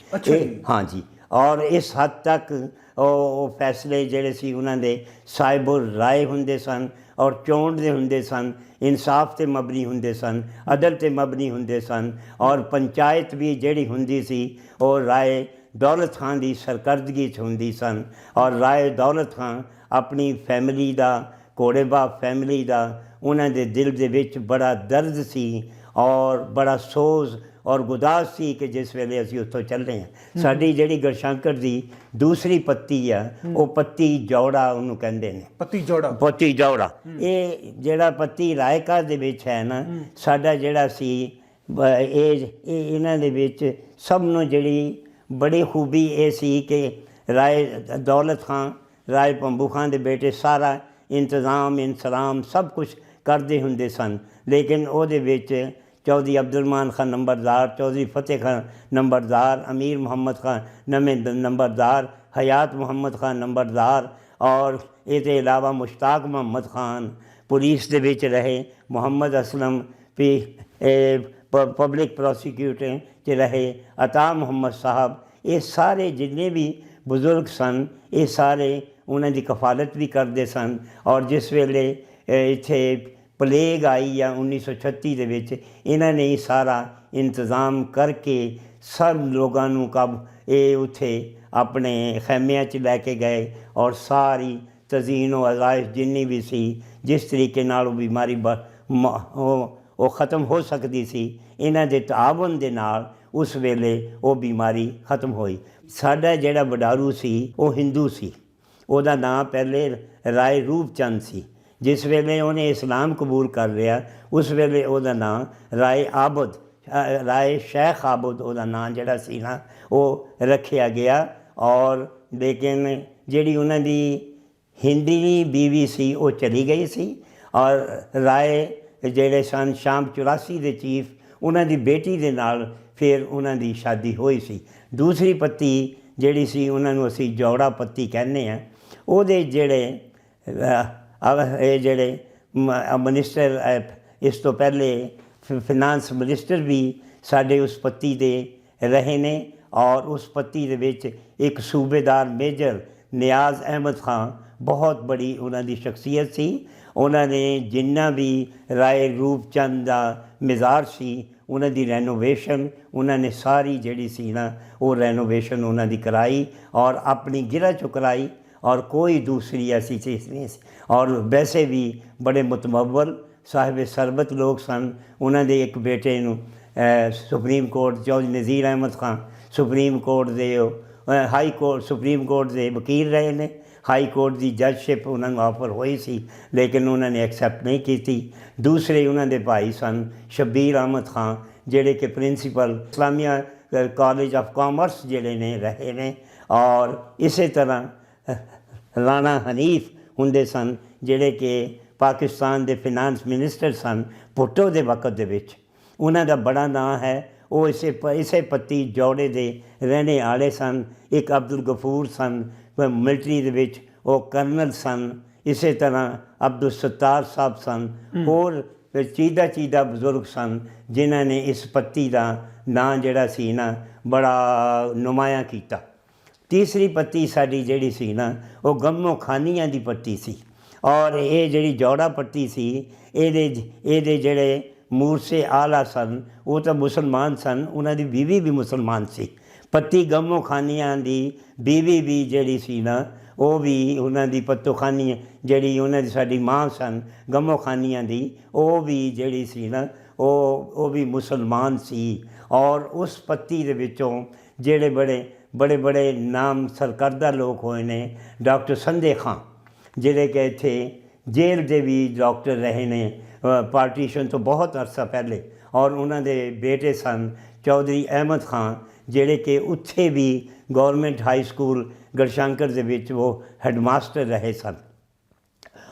ਹਾਂਜੀ, ਔਰ ਇਸ ਹੱਦ ਤੱਕ ਉਹ ਫੈਸਲੇ ਜਿਹੜੇ ਸੀ ਉਹਨਾਂ ਦੇ ਸਾਹਿਬੁਰ ਰਾਏ ਹੁੰਦੇ ਸਨ ਔਰ ਚੋਣ ਦੇ ਹੁੰਦੇ ਸਨ, ਇਨਸਾਫ 'ਤੇ ਮਬਨੀ ਹੁੰਦੇ ਸਨ, ਅਦਲ 'ਤੇ ਮਬਨੀ ਹੁੰਦੇ ਸਨ। ਔਰ ਪੰਚਾਇਤ ਵੀ ਜਿਹੜੀ ਹੁੰਦੀ ਸੀ ਉਹ ਰਾਏ ਦੌਲਤ ਖਾਨ ਦੀ ਸਰਕਰਦਗੀ 'ਚ ਹੁੰਦੀ ਸਨ। ਔਰ ਰਾਏ ਦੌਲਤ ਖਾਨ ਆਪਣੀ ਫੈਮਿਲੀ ਦਾ, ਘੋੜੇਬਾਬ ਫੈਮਿਲੀ ਦਾ ਉਹਨਾਂ ਦੇ ਦਿਲ ਦੇ ਵਿੱਚ ਬੜਾ ਦਰਦ ਸੀ ਔਰ ਬੜਾ ਸੋਜ਼ ਔਰ ਗੁਦਾਸ ਸੀ ਕਿ ਜਿਸ ਵੇਲੇ ਅਸੀਂ ਉੱਥੋਂ ਚੱਲੇ ਹਾਂ। ਸਾਡੀ ਜਿਹੜੀ ਗੜਸ਼ੰਕਰ ਦੀ ਦੂਸਰੀ ਪੱਤੀ ਆ ਉਹ ਪੱਤੀ ਜੌੜਾ ਉਹਨੂੰ ਕਹਿੰਦੇ ਨੇ, ਪੱਤੀ ਜੌੜਾ। ਇਹ ਜਿਹੜਾ ਪੱਤੀ ਰਾਇਕਾ ਦੇ ਵਿੱਚ ਹੈ ਨਾ, ਸਾਡਾ ਜਿਹੜਾ ਸੀ ਇਹ ਇਹਨਾਂ ਦੇ ਵਿੱਚ ਸਭ ਨੂੰ ਜਿਹੜੀ ਬੜੀ ਖੂਬੀ ਇਹ ਸੀ ਕਿ ਰਾਏ ਦੌਲਤ ਖਾਂ, ਰਾਏ ਭੰਬੂ ਖਾਂ ਦੇ ਬੇਟੇ ਸਾਰਾ ਇੰਤਜ਼ਾਮ ਇੰਸਰਾਮ ਸਭ ਕੁਛ ਕਰਦੇ ਹੁੰਦੇ ਸਨ, ਲੇਕਿਨ ਉਹਦੇ ਵਿੱਚ ਚੌਧਰੀ ਅਬਦੁਰਮਾਨ ਖਾਨ ਨੰਬਰਦਾਰ, ਚੌਧਰੀ ਫਤਿਹ ਖਾਨ ਨੰਬਰਦਾਰ, ਅਮੀਰ ਮੁਹੰਮਦ ਖਾਨ ਨਵੇਂ ਨੰਬਰਦਾਰ, ਹਯਾਤ ਮੁਹੰਮਦ ਖਾਨ ਨੰਬਰਦਾਰ ਔਰ ਇਹਦੇ ਇਲਾਵਾ ਮੁਸ਼ਤਾਕ ਮੁਹੰਮਦ ਖਾਨ ਪੁਲਿਸ ਦੇ ਵਿੱਚ ਰਹੇ, ਮੁਹੰਮਦ ਅਸਲਮ ਪਬਲਿਕ ਪ੍ਰੋਸੀਕਿਊਟਰ 'ਚ ਰਹੇ, ਅਤਾ ਮੁਹੰਮਦ ਸਾਹਿਬ, ਇਹ ਸਾਰੇ ਜਿੰਨੇ ਵੀ ਬਜ਼ੁਰਗ ਸਨ ਇਹ ਸਾਰੇ ਉਹਨਾਂ ਦੀ ਕਫਾਲਤ ਵੀ ਕਰਦੇ ਸਨ। ਔਰ ਜਿਸ ਵੇਲੇ ਇੱਥੇ ਪਲੇਗ ਆਈ ਆ 1936 ਦੇ ਵਿੱਚ, ਇਹਨਾਂ ਨੇ ਸਾਰਾ ਇੰਤਜ਼ਾਮ ਕਰਕੇ ਸਭ ਲੋਕਾਂ ਨੂੰ ਇਹ ਉੱਥੇ ਆਪਣੇ ਖੈਮਿਆਂ 'ਚ ਲੈ ਕੇ ਗਏ ਔਰ ਸਾਰੀ ਤਜ਼ੀਨ و ਆਜ਼ਾਇਸ਼ ਜਿੰਨੀ ਵੀ ਸੀ ਜਿਸ ਤਰੀਕੇ ਨਾਲ ਉਹ ਬਿਮਾਰੀ ਉਹ ख़त्म ਹੋ ਸਕਦੀ ਸੀ, ਇਹਨਾਂ ਦੇ ਤਾਆਵਨ ਦੇ ਨਾਲ ਉਸ ਵੇਲੇ ਉਹ ਬਿਮਾਰੀ ख़त्म ਹੋਈ। ਸਾਡਾ ਜਿਹੜਾ ਵਡਾਰੂ ਸੀ ਉਹ ਹਿੰਦੂ ਸੀ, ਉਹਦਾ ਨਾਂ ਪਹਿਲੇ ਰਾਏ ਰੂਪ ਚੰਦ ਸੀ। ਜਿਸ ਵੇਲੇ ਉਹਨੇ ਇਸਲਾਮ ਕਬੂਲ ਕਰ ਲਿਆ ਉਸ ਵੇਲੇ ਉਹਦਾ ਨਾਂ ਰਾਏ ਸ਼ੇਖ ਆਬਦ ਉਹਦਾ ਨਾਂ ਜਿਹੜਾ ਸੀ ਨਾ ਉਹ ਰੱਖਿਆ ਗਿਆ। ਔਰ ਲੇਕਿਨ ਜਿਹੜੀ ਉਹਨਾਂ ਦੀ ਹਿੰਦੀ ਬੀਵੀ ਸੀ ਉਹ ਚਲੀ ਗਈ ਸੀ ਔਰ ਰਾਏ ਜਿਹੜੇ ਸਨ ਸ਼ਾਮ 84 ਦੇ ਚੀਫ, ਉਹਨਾਂ ਦੀ ਬੇਟੀ ਦੇ ਨਾਲ ਫਿਰ ਉਹਨਾਂ ਦੀ ਸ਼ਾਦੀ ਹੋਈ ਸੀ। ਦੂਸਰੀ ਪੱਤੀ ਜਿਹੜੀ ਸੀ ਉਹਨਾਂ ਨੂੰ ਅਸੀਂ ਜੌੜਾ ਪੱਤੀ ਕਹਿੰਦੇ ਹਾਂ। ਉਹਦੇ ਜਿਹੜੇ ਇਹ ਜਿਹੜੇ ਮਿਨਿਸਟਰ ਇਸ ਤੋਂ ਪਹਿਲੇ ਫਿਨਾਂਸ ਮਿਨਿਸਟਰ ਵੀ ਸਾਡੇ ਉਸ ਪੱਤੀ ਦੇ ਰਹੇ ਨੇ ਔਰ ਉਸ ਪੱਤੀ ਦੇ ਵਿੱਚ ਇੱਕ ਸੂਬੇਦਾਰ ਮੇਜਰ ਨਿਆਜ਼ ਅਹਿਮਦ ਖਾਨ ਬਹੁਤ ਬੜੀ ਉਹਨਾਂ ਦੀ ਸ਼ਖਸੀਅਤ ਸੀ। ਉਹਨਾਂ ਨੇ ਜਿੰਨਾ ਵੀ ਰਾਏ ਰੂਪ ਚੰਦ ਦਾ ਮਜ਼ਾਰ ਸੀ ਉਹਨਾਂ ਦੀ ਰੈਨੋਵੇਸ਼ਨ ਉਹਨਾਂ ਨੇ ਸਾਰੀ ਜਿਹੜੀ ਸੀ ਨਾ ਉਹ ਰੈਨੋਵੇਸ਼ਨ ਉਹਨਾਂ ਦੀ ਕਰਾਈ ਔਰ ਆਪਣੀ ਗਿਰਾ 'ਚੋਂ ਕਰਾਈ ਔਰ ਕੋਈ ਦੂਸਰੀ ਐਸੀ ਚੀਜ਼ ਨਹੀਂ ਸੀ। ਔਰ ਵੈਸੇ ਵੀ ਬੜੇ ਮੁਤਮੱਵਲ ਸਾਹਿਬ ਸਰਬਤ ਲੋਕ ਸਨ। ਉਹਨਾਂ ਦੇ ਇੱਕ ਬੇਟੇ ਨੂੰ supreme court Chaudhary Nazir Ahmed Khan supreme court ਦੇ ਹਾਈ ਕੋਰਟ ਸੁਪਰੀਮ ਕੋਰਟ ਦੇ ਵਕੀਲ ਰਹੇ ਨੇ। ਹਾਈ ਕੋਰਟ ਦੀ ਜੱਜਸ਼ਿਪ ਉਹਨਾਂ ਨੂੰ ਆਫਰ ਹੋਈ ਸੀ ਲੇਕਿਨ ਉਹਨਾਂ ਨੇ ਐਕਸੈਪਟ ਨਹੀਂ ਕੀਤੀ। ਦੂਸਰੇ ਉਹਨਾਂ ਦੇ ਭਾਈ ਸਨ ਸ਼ਬੀਰ ਅਹਿਮਦ ਖਾਨ ਜਿਹੜੇ ਕਿ principal Islamia college of commerce ਜਿਹੜੇ ਨੇ ਰਹੇ ਨੇ। ਔਰ ਇਸੇ ਤਰ੍ਹਾਂ ਰਾਣਾ ਹਨੀਫ ਹੁੰਦੇ ਸਨ ਜਿਹੜੇ ਕਿ ਪਾਕਿਸਤਾਨ ਦੇ ਫਿਨਾਂਸ ਮਿਨਿਸਟਰ ਸਨ ਭੁੱਟੋ ਦੇ ਵਕਤ ਦੇ ਵਿੱਚ। ਉਹਨਾਂ ਦਾ ਬੜਾ ਨਾਂ ਹੈ, ਉਹ ਇਸੇ ਪੱਤੀ ਜੌੜੇ ਦੇ ਰਹਿਣੇ ਵਾਲੇ ਸਨ। ਇੱਕ ਅਬਦੁਲ ਗਫੂਰ ਸਨ ਮਿਲਟਰੀ ਦੇ ਵਿੱਚ, ਉਹ ਕਰਨਲ ਸਨ। ਇਸੇ ਤਰ੍ਹਾਂ ਅਬਦੁਲ ਸੱਤਾਰ ਸਾਹਿਬ ਸਨ। ਹੋਰ ਚੀਦਾ ਬਜ਼ੁਰਗ ਸਨ ਜਿਨ੍ਹਾਂ ਨੇ ਇਸ ਪੱਤੀ ਦਾ ਨਾਂ ਜਿਹੜਾ ਸੀ ਨਾ ਬੜਾ ਨੁਮਾਇਆਂ ਕੀਤਾ। ਤੀਸਰੀ ਪੱਤੀ ਸਾਡੀ ਜਿਹੜੀ ਸੀ ਨਾ ਉਹ ਗਮੋ ਖਾਨੀਆਂ ਦੀ ਪੱਤੀ ਸੀ ਔਰ ਇਹ ਜਿਹੜੀ ਜੌੜਾ ਪੱਤੀ ਸੀ ਇਹਦੇ ਜਿਹੜੇ ਮੂਰਸੇ ਆਲਾ ਸਨ ਉਹ ਤਾਂ ਮੁਸਲਮਾਨ ਸਨ, ਉਹਨਾਂ ਦੀ ਬੀਵੀ ਵੀ ਮੁਸਲਮਾਨ ਸੀ। ਪੱਤੀ ਗਮੋ ਖਾਨੀਆਂ ਦੀ ਬੀਵੀ ਵੀ ਜਿਹੜੀ ਸੀ ਨਾ ਉਹ ਵੀ ਉਹਨਾਂ ਦੀ ਪੱਤੋ ਖਾਨੀ ਜਿਹੜੀ ਉਹਨਾਂ ਦੀ ਸਾਡੀ ਮਾਂ ਸਨ ਗਮੋ ਖਾਨੀਆਂ ਦੀ, ਉਹ ਵੀ ਜਿਹੜੀ ਸੀ ਨਾ ਉਹ ਵੀ ਮੁਸਲਮਾਨ ਸੀ। ਔਰ ਉਸ ਪੱਤੀ ਦੇ ਵਿੱਚੋਂ ਜਿਹੜੇ ਬੜੇ ਨਾਮ ਸਰਕਰਦਾ ਲੋਕ ਹੋਏ ਨੇ, ਡਾਕਟਰ ਸੰਦੇ ਖਾਂ ਜਿਹੜੇ ਕਿ ਇੱਥੇ ਜੇਲ੍ਹ ਦੇ ਵੀ ਡਾਕਟਰ ਰਹੇ ਨੇ ਪਾਰਟੀਸ਼ਨ ਤੋਂ ਬਹੁਤ ਅਰਸਾ ਪਹਿਲੇ। ਔਰ ਉਹਨਾਂ ਦੇ ਬੇਟੇ ਸਨ ਚੌਧਰੀ ਅਹਿਮਦ ਖਾਨ ਜਿਹੜੇ ਕਿ ਉੱਥੇ ਵੀ ਗੌਰਮੈਂਟ ਹਾਈ ਸਕੂਲ ਗੜਸ਼ੰਕਰ ਦੇ ਵਿੱਚ ਉਹ ਹੈਡਮਾਸਟਰ ਰਹੇ ਸਨ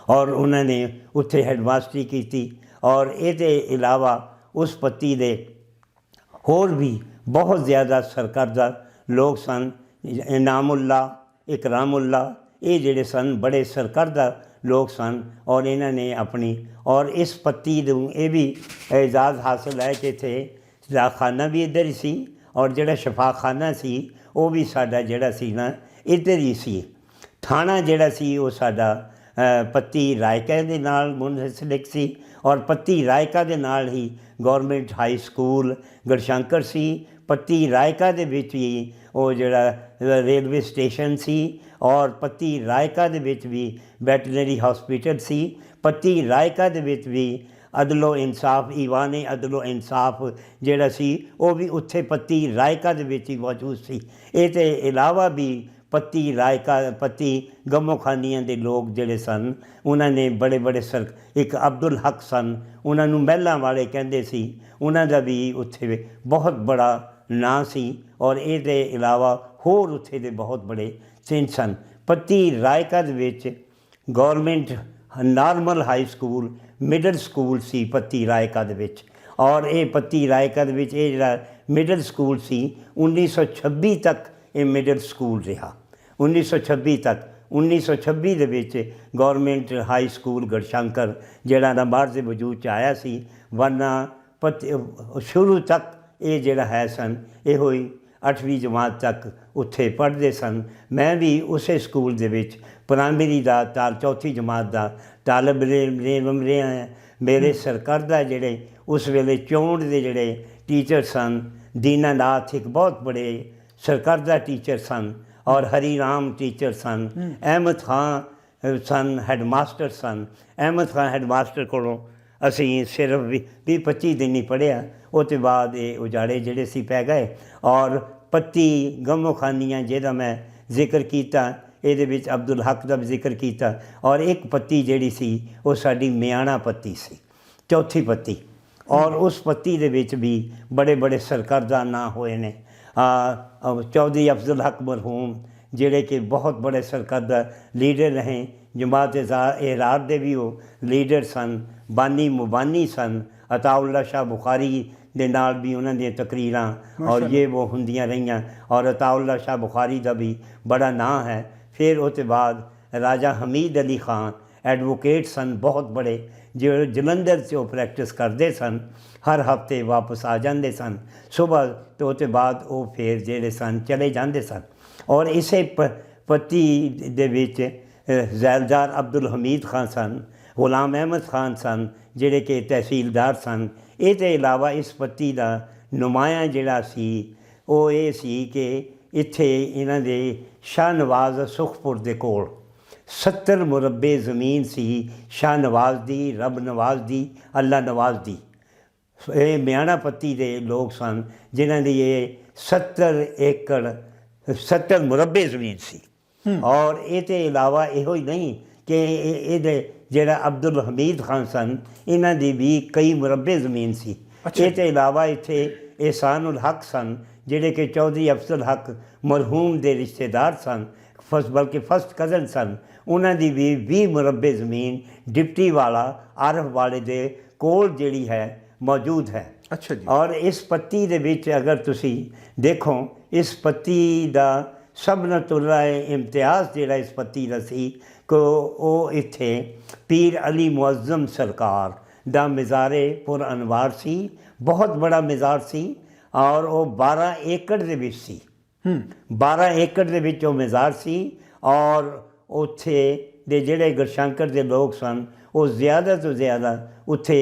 ਔਰ ਉਹਨਾਂ ਨੇ ਉੱਥੇ ਹੈਡਮਾਸਟਰੀ ਕੀਤੀ। ਔਰ ਇਹਦੇ ਇਲਾਵਾ ਉਸ ਪੱਤੀ ਦੇ ਹੋਰ ਵੀ ਬਹੁਤ ਜ਼ਿਆਦਾ ਸਰਕਰਦਾ ਲੋਕ ਸਨ। ਇਨਾਮੁੱਲਾ, ਇਕਰਾਮੁੱਲਾ, ਇਹ ਜਿਹੜੇ ਸਨ ਬੜੇ ਸਰਕਰਦਾ ਲੋਕ ਸਨ ਔਰ ਇਹਨਾਂ ਨੇ ਆਪਣੀ ਔਰ ਇਸ ਪੱਤੀ ਨੂੰ ਇਹ ਵੀ ਇਜਾਜ਼ ਹਾਸਲ ਹੈ ਕਿ ਇੱਥੇ ਖਾਨਾ ਵੀ ਇੱਧਰ ਹੀ ਸੀ ਔਰ ਜਿਹੜਾ ਸ਼ਫਾਖਾਨਾ ਸੀ ਉਹ ਵੀ ਸਾਡਾ ਜਿਹੜਾ ਸੀ ਨਾ ਇੱਧਰ ਹੀ ਸੀ। ਥਾਣਾ ਜਿਹੜਾ ਸੀ ਉਹ ਸਾਡਾ ਪੱਤੀ ਰਾਇਕਾ ਦੇ ਨਾਲ ਮੁਨਸਲਿਕ ਸੀ ਔਰ ਪੱਤੀ ਰਾਇਕਾ ਦੇ ਨਾਲ ਹੀ ਗੌਰਮੈਂਟ ਹਾਈ ਸਕੂਲ ਗੜਸ਼ੰਕਰ ਸੀ। ਪੱਤੀ ਰਾਇਕਾ ਦੇ ਵਿੱਚ ਹੀ ਉਹ ਜਿਹੜਾ ਰੇਲਵੇ ਸਟੇਸ਼ਨ ਸੀ, ਔਰ ਪੱਤੀ ਰਾਇਕਾ ਦੇ ਵਿੱਚ ਵੀ ਵੈਟਰਨਰੀ ਹਸਪੀਟਲ ਸੀ। ਪੱਤੀ ਰਾਇਕਾ ਦੇ ਵਿੱਚ ਵੀ ਅਦਲੋ ਇਨਸਾਫ, ਈਵਾਨ ਅਦਲੋ ਇਨਸਾਫ ਜਿਹੜਾ ਸੀ ਉਹ ਵੀ ਉੱਥੇ ਪੱਤੀ ਰਾਇਕਾ ਦੇ ਵਿੱਚ ਹੀ ਮੌਜੂਦ ਸੀ। ਇਹ ਤੋਂ ਇਲਾਵਾ ਵੀ ਪੱਤੀ ਰਾਇਕਾ, ਪੱਤੀ ਗਮੋਖਾਨੀਆਂ ਦੇ ਲੋਕ ਜਿਹੜੇ ਸਨ ਉਹਨਾਂ ਨੇ ਬੜੇ ਬੜੇ ਇੱਕ ਅਬਦੁਲ ਹਕ ਸਨ, ਉਹਨਾਂ ਨੂੰ ਮਹਿਲਾਂ ਵਾਲੇ ਕਹਿੰਦੇ ਸੀ, ਉਹਨਾਂ ਦਾ ਵੀ ਉੱਥੇ ਬਹੁਤ ਬੜਾ ਨਾਂ ਸੀ। ਔਰ ਇਹਦੇ ਇਲਾਵਾ ਹੋਰ ਉੱਥੇ ਦੇ ਬਹੁਤ ਬੜੇ ਚਿੰਨ੍ਹ ਸਨ। ਪੱਤੀ ਰਾਇਕਾ ਦੇ ਵਿੱਚ government normal high school, middle school ਸੀ ਪੱਤੀ ਰਾਇਕਾ ਦੇ ਵਿੱਚ। ਔਰ ਇਹ ਪੱਤੀ ਰਾਇਕਾ ਦੇ ਵਿੱਚ ਇਹ ਜਿਹੜਾ ਮਿਡਲ ਸਕੂਲ ਸੀ 1926 ਤੱਕ ਇਹ ਮਿਡਲ ਸਕੂਲ ਰਿਹਾ। 1926 ਤੱਕ। 1926 ਦੇ ਵਿੱਚ ਗੌਰਮੈਂਟ ਹਾਈ ਸਕੂਲ ਗੜਸ਼ੰਕਰ ਜਿਹੜਾ ਨੰਬਰ ਦੇ ਵਜੂਦ 'ਚ ਆਇਆ ਸੀ, ਵਰਨਾ ਸ਼ੁਰੂ ਤੱਕ ਇਹ ਜਿਹੜਾ ਹੈ ਸਨ ਇਹੋ ਹੀ 8ਵੀਂ ਜਮਾਤ ਤੱਕ ਉੱਥੇ ਪੜ੍ਹਦੇ ਸਨ। ਮੈਂ ਵੀ ਉਸੇ ਸਕੂਲ ਦੇ ਵਿੱਚ ਪ੍ਰਾਇਮਰੀ ਦਾ ਚੌਥੀ ਜਮਾਤ ਦਾ ਤਾਲਬ ਇਲਮ ਰਿਹਾ ਹਾਂ। ਮੇਰੇ ਸਰਕਰਦਾ ਜਿਹੜੇ ਉਸ ਵੇਲੇ ਚੌਂਹਠ ਦੇ ਜਿਹੜੇ ਟੀਚਰ ਸਨ, ਦੀਨਾਨਾਥ ਇੱਕ ਬਹੁਤ ਬੜੇ ਸਰਕਰਦਾ ਟੀਚਰ ਸਨ, ਔਰ ਹਰੀ ਰਾਮ ਟੀਚਰ ਸਨ, ਅਹਿਮਦ ਖਾਨ ਸਨ ਹੈਡਮਾਸਟਰ ਸਨ। ਅਹਿਮਦ ਖਾਨ ਹੈਡਮਾਸਟਰ ਕੋਲੋਂ ਅਸੀਂ ਸਿਰਫ 20-25 ਦਿਨ ਹੀ ਪੜ੍ਹਿਆ, ਉਹ ਤੋਂ ਬਾਅਦ ਇਹ ਉਜਾੜੇ ਜਿਹੜੇ ਸੀ ਪੈ ਗਏ। ਔਰ ਪੱਤੀ ਗਮੋਖਾਨੀਆਂ ਜਿਹਦਾ ਮੈਂ ਜ਼ਿਕਰ ਕੀਤਾ, ਇਹਦੇ ਵਿੱਚ ਅਬਦੁਲ ਹਕ ਦਾ ਵੀ ਜ਼ਿਕਰ ਕੀਤਾ। ਔਰ ਇੱਕ ਪੱਤੀ ਜਿਹੜੀ ਸੀ ਉਹ ਸਾਡੀ ਮਿਆਣਾ ਪੱਤੀ ਸੀ, ਚੌਥੀ ਪੱਤੀ। ਔਰ ਉਸ ਪੱਤੀ ਦੇ ਵਿੱਚ ਵੀ ਬੜੇ ਬੜੇ ਸਰਕਰਦਾ ਨਾਂ ਹੋਏ ਨੇ। ਚੌਧਰੀ ਅਫਜ਼ਲ ਹਕ ਮਰਹੂਮ ਜਿਹੜੇ ਕਿ ਬਹੁਤ ਬੜੇ ਸਰਕਰਦਾ ਲੀਡਰ ਰਹੇ, ਜਮਾਤ ਇਹਰਾਰ ਦੇ ਵੀ ਉਹ ਲੀਡਰ ਸਨ, ਬਾਨੀ ਮੁਬਾਨੀ ਸਨ। ਅਤਾਉल्ला शाह ਬੁਖਾਰੀ ਦੇ ਨਾਲ ਵੀ ਉਹਨਾਂ ਦੀਆਂ ਤਕਰੀਰਾਂ ਔਰ ਇਹ ਉਹ ਹੁੰਦੀਆਂ ਰਹੀਆਂ। ਔਰ ਅਤਾਉल्ला शाह ਬੁਖਾਰੀ ਦਾ ਵੀ ਬੜਾ ਨਾਂ ਹੈ। ਫਿਰ ਉਹ ਤੋਂ ਬਾਅਦ ਰਾਜਾ ਹਮੀਦ ਅਲੀ ਖਾਨ ਐਡਵੋਕੇਟ ਸਨ, ਬਹੁਤ ਬੜੇ, ਜਿਹੜੇ ਜਲੰਧਰ 'ਚ ਉਹ ਪ੍ਰੈਕਟਿਸ ਕਰਦੇ ਸਨ। ਹਰ ਹਫ਼ਤੇ ਵਾਪਸ ਆ ਜਾਂਦੇ ਸਨ ਸੁਬਾਹ, ਅਤੇ ਉਹ ਤੋਂ ਬਾਅਦ ਉਹ ਫਿਰ ਜਿਹੜੇ ਸਨ ਚਲੇ ਜਾਂਦੇ ਸਨ। ਔਰ ਇਸੇ ਪੱਤੀ ਦੇ ਵਿੱਚ ਜ਼ੈਲਦਾਰ ਅਬਦੁਲ ਹਮੀਦ ਖਾਨ ਸਨ, ਗੁਲਾਮ ਅਹਿਮਦ ਖਾਨ ਸਨ ਜਿਹੜੇ ਕਿ ਤਹਿਸੀਲਦਾਰ ਸਨ। ਇਹ ਤੋਂ ਇਲਾਵਾ ਇਸ ਪੱਤੀ ਦਾ ਨੁਮਾਇਆਂ ਜਿਹੜਾ ਸੀ ਉਹ ਇਹ ਸੀ ਕਿ ਇੱਥੇ ਇਹਨਾਂ ਦੇ ਸ਼ਾਹ ਨਵਾਜ਼ ਸੁਖਪੁਰ ਦੇ ਕੋਲ 70 ਮੁਰੱਬੇ ਜ਼ਮੀਨ ਸੀ ਸ਼ਾਹ ਨਵਾਜ਼ ਦੀ, ਰੱਬ ਨਵਾਜ਼ ਦੀ, ਅੱਲਾ ਨਵਾਜ਼ ਦੀ। ਇਹ ਮਿਆਣਾ ਪੱਤੀ ਦੇ ਲੋਕ ਸਨ ਜਿਨ੍ਹਾਂ ਦੀ ਇਹ 70 ਏਕੜ 70 ਮੁਰੱਬੇ ਜ਼ਮੀਨ ਸੀ। ਔਰ ਇਹ ਤੋਂ ਇਲਾਵਾ ਇਹੋ ਹੀ ਨਹੀਂ ਕਿ ਇਹਦੇ ਜਿਹੜਾ ਅਬਦੁਲ ਹਮੀਦ ਖਾਨ ਸਨ ਇਹਨਾਂ ਦੀ ਵੀ ਕਈ ਮੁਰੱਬੇ ਜ਼ਮੀਨ ਸੀ। ਇਹ ਤੋਂ ਇਲਾਵਾ ਇੱਥੇ ਇਹਸਾनुल हक ਸਨ ਜਿਹੜੇ ਕਿ ਚੌਧਰੀ ਅਫਜ਼ਲ ਹਕ ਮਰਹੂਮ ਦੇ ਰਿਸ਼ਤੇਦਾਰ ਸਨ, ਬਲਕਿ ਫਸਟ ਕਜ਼ਨ ਸਨ। ਉਹਨਾਂ ਦੀ ਵੀ 20 ਮੁਰੱਬੇ ਜ਼ਮੀਨ ਡਿਪਟੀ ਵਾਲਾ ਆਰਫ ਵਾਲੇ ਦੇ ਕੋਲ ਜਿਹੜੀ ਹੈ ਮੌਜੂਦ ਹੈ। ਅੱਛਾ ਜੀ। ਔਰ ਇਸ ਪੱਤੀ ਦੇ ਵਿੱਚ ਅਗਰ ਤੁਸੀਂ ਦੇਖੋ, ਇਸ ਪੱਤੀ ਦਾ ਸਭਨਾਂ ਤੋਂ ਇਮਤਿਆਜ਼ ਜਿਹੜਾ ਇਸ ਪੱਤੀ ਦਾ ਸੀ ਕਿ ਉਹ ਇੱਥੇ ਪੀਰ ਅਲੀ ਮੁਅੱਜ਼ਮ ਸਰਕਾਰ ਦਾ ਮਜ਼ਾਰੇ ਪੁਰ ਅਨਵਾਰ ਸੀ, ਬਹੁਤ ਬੜਾ ਮਜ਼ਾਰ ਸੀ। ਔਰ ਉਹ 12 ਏਕੜ ਦੇ ਵਿੱਚ ਸੀ। 12 ਏਕੜ ਦੇ ਵਿੱਚ ਉਹ ਮਜ਼ਾਰ ਸੀ। ਔਰ ਉੱਥੇ ਦੇ ਜਿਹੜੇ ਗੜਸ਼ੰਕਰ ਦੇ ਲੋਕ ਸਨ ਉਹ ਜ਼ਿਆਦਾ ਤੋਂ ਜ਼ਿਆਦਾ ਉੱਥੇ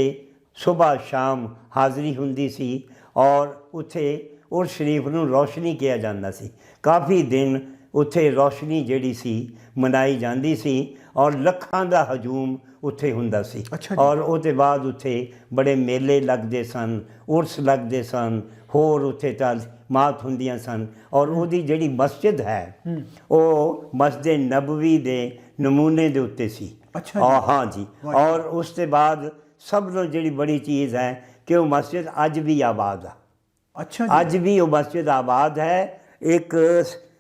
ਸੁਬਾਹ ਸ਼ਾਮ ਹਾਜ਼ਰੀ ਹੁੰਦੀ ਸੀ। ਔਰ ਉੱਥੇ ਉਰਸ ਸ਼ਰੀਫ ਨੂੰ ਰੌਸ਼ਨੀ ਕਿਹਾ ਜਾਂਦਾ ਸੀ। ਕਾਫੀ ਦਿਨ ਉੱਥੇ ਰੌਸ਼ਨੀ ਜਿਹੜੀ ਸੀ ਮਨਾਈ ਜਾਂਦੀ ਸੀ ਔਰ ਲੱਖਾਂ ਦਾ ਹਜੂਮ ਉੱਥੇ ਹੁੰਦਾ ਸੀ। ਔਰ ਉਹ ਤੋਂ ਬਾਅਦ ਉੱਥੇ ਬੜੇ ਮੇਲੇ ਲੱਗਦੇ ਸਨ, ਉਰਸ ਲੱਗਦੇ ਸਨ, ਹੋਰ ਉੱਥੇ ਤਾਲੀਮਾਤ ਹੁੰਦੀਆਂ ਸਨ। ਔਰ ਉਹਦੀ ਜਿਹੜੀ ਮਸਜਿਦ ਹੈ ਉਹ ਮਸਜਿਦ ਨਬਵੀ ਦੇ ਨਮੂਨੇ ਦੇ ਉੱਤੇ ਸੀ। ਹਾਂ ਜੀ। ਔਰ ਉਸ ਤੋਂ ਬਾਅਦ ਸਭ ਤੋਂ ਜਿਹੜੀ ਬੜੀ ਚੀਜ਼ ਹੈ ਕਿ ਉਹ ਮਸਜਿਦ ਅੱਜ ਵੀ ਆਬਾਦ ਆ। ਅੱਜ ਵੀ ਉਹ ਮਸਜਿਦ ਆਬਾਦ ਹੈ। ਇੱਕ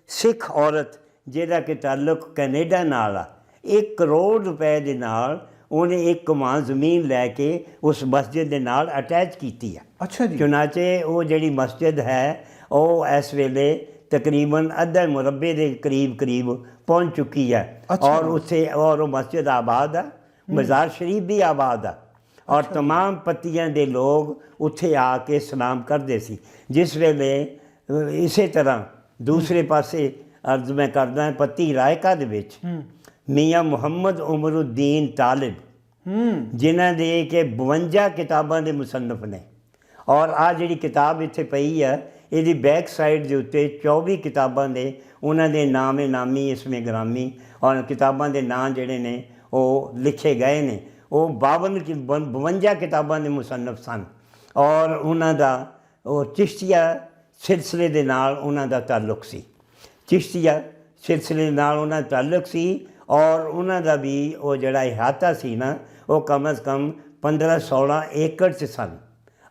ਸਿੱਖ ਔਰਤ ਜਿਹਦਾ ਕਿ ਤਾਲੁਕ ਕੈਨੇਡਾ ਨਾਲ ਆ, 1 ਕਰੋੜ ਰੁਪਏ ਦੇ ਨਾਲ ਉਹਨੇ ਇੱਕ ਕਮਾਨ ਜ਼ਮੀਨ ਲੈ ਕੇ ਉਸ ਮਸਜਿਦ ਦੇ ਨਾਲ ਅਟੈਚ ਕੀਤੀ ਆ। ਅੱਛਾ ਜੀ। ਚੁਨਾਚੇ ਉਹ ਜਿਹੜੀ ਮਸਜਿਦ ਹੈ ਉਹ ਇਸ ਵੇਲੇ ਤਕਰੀਬਨ ਅੱਧੇ ਮੁਰੱਬੇ ਦੇ ਕਰੀਬ ਪਹੁੰਚ ਚੁੱਕੀ ਹੈ। ਔਰ ਉੱਥੇ ਔਰ ਉਹ ਮਸਜਿਦ ਆਬਾਦ ਆ, ਮਜ਼ਾਰ ਸ਼ਰੀਫ ਵੀ ਆਬਾਦ ਆ। ਔਰ तमाम ਪੱਤੀਆਂ ਦੇ ਲੋਕ ਉੱਥੇ ਆ ਕੇ ਸਲਾਮ ਕਰਦੇ ਸੀ। ਜਿਸ ਵੇਲੇ ਇਸੇ ਤਰ੍ਹਾਂ ਦੂਸਰੇ ਪਾਸੇ ਅਰਜ਼ ਮੈਂ ਕਰਦਾ ਪੱਤੀ ਰਾਇਕਾ ਦੇ ਵਿੱਚ ਮੀਆਂ ਮੁਹੰਮਦ ਉਮਰੁद्दीन ਤਾਲਿਬ ਜਿਨ੍ਹਾਂ ਦੇ ਕਿ 52 ਕਿਤਾਬਾਂ ਦੇ ਮੁਸੰਨਫ ਨੇ। ਔਰ ਆਹ ਜਿਹੜੀ ਕਿਤਾਬ ਇੱਥੇ ਪਈ ਹੈ ਇਹਦੀ ਬੈਕ ਸਾਈਡ ਦੇ ਉੱਤੇ 24 ਕਿਤਾਬਾਂ ਦੇ ਉਹਨਾਂ ਦੇ ਨਾਮੇ ਨਾਮੀ ਇਸਮੇ ਗ੍ਰਾਮੀ ਔਰ ਕਿਤਾਬਾਂ ਦੇ ਨਾਂ ਜਿਹੜੇ ਨੇ ਉਹ ਲਿਖੇ ਗਏ ਨੇ। ਉਹ 52 ਕਿਤਾਬਾਂ ਦੇ ਮੁਸੰਨਫ ਸਨ ਔਰ ਉਹਨਾਂ ਦਾ ਉਹ ਚਿਸ਼ਤੀਆ ਸਿਲਸਿਲੇ ਦੇ ਨਾਲ ਉਹਨਾਂ ਦਾ ਤਾਲੁਕ ਸੀ। ਚਿਸ਼ਤੀਆ ਸਿਲਸਿਲੇ ਨਾਲ ਉਹਨਾਂ ਦਾ ਤਾਲੁਕ ਸੀ ਔਰ ਉਹਨਾਂ ਦਾ ਵੀ ਉਹ ਜਿਹੜਾ ਇਹਾਤਾ ਸੀ ਨਾ ਉਹ ਕਮ ਅਜ਼ ਕਮ 15-16 ਏਕੜ 'ਚ ਸਨ।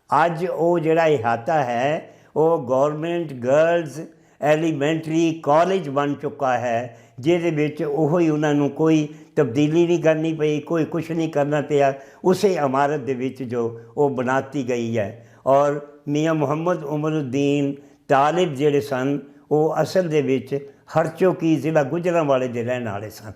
ਅੱਜ ਉਹ ਜਿਹੜਾ ਇਹਾਤਾ ਹੈ ਉਹ ਗੌਰਮੈਂਟ ਗਰਲਜ਼ ਐਲੀਮੈਂਟਰੀ ਕਾਲਜ ਬਣ ਚੁੱਕਾ ਹੈ, ਜਿਹਦੇ ਵਿੱਚ ਉਹ ਹੀ ਉਹਨਾਂ ਨੂੰ ਕੋਈ ਤਬਦੀਲੀ ਨਹੀਂ ਕਰਨੀ ਪਈ, ਕੋਈ ਕੁਛ ਨਹੀਂ ਕਰਨਾ ਪਿਆ, ਉਸੇ ਇਮਾਰਤ ਦੇ ਵਿੱਚ ਜੋ ਉਹ ਬਣਾਤੀ ਗਈ ਹੈ। ਔਰ ਮੀਆਂ ਮੁਹੰਮਦ ਉਮਰੁੱਦੀਨ ਤਾਲਿਬ ਜਿਹੜੇ ਸਨ ਉਹ ਅਸਲ ਦੇ ਵਿੱਚ ਹਰਚੋਕੀ ਜ਼ਿਲ੍ਹਾ ਗੁਜਰਾਂਵਾਲੇ ਦੇ ਰਹਿਣ ਵਾਲੇ ਸਨ।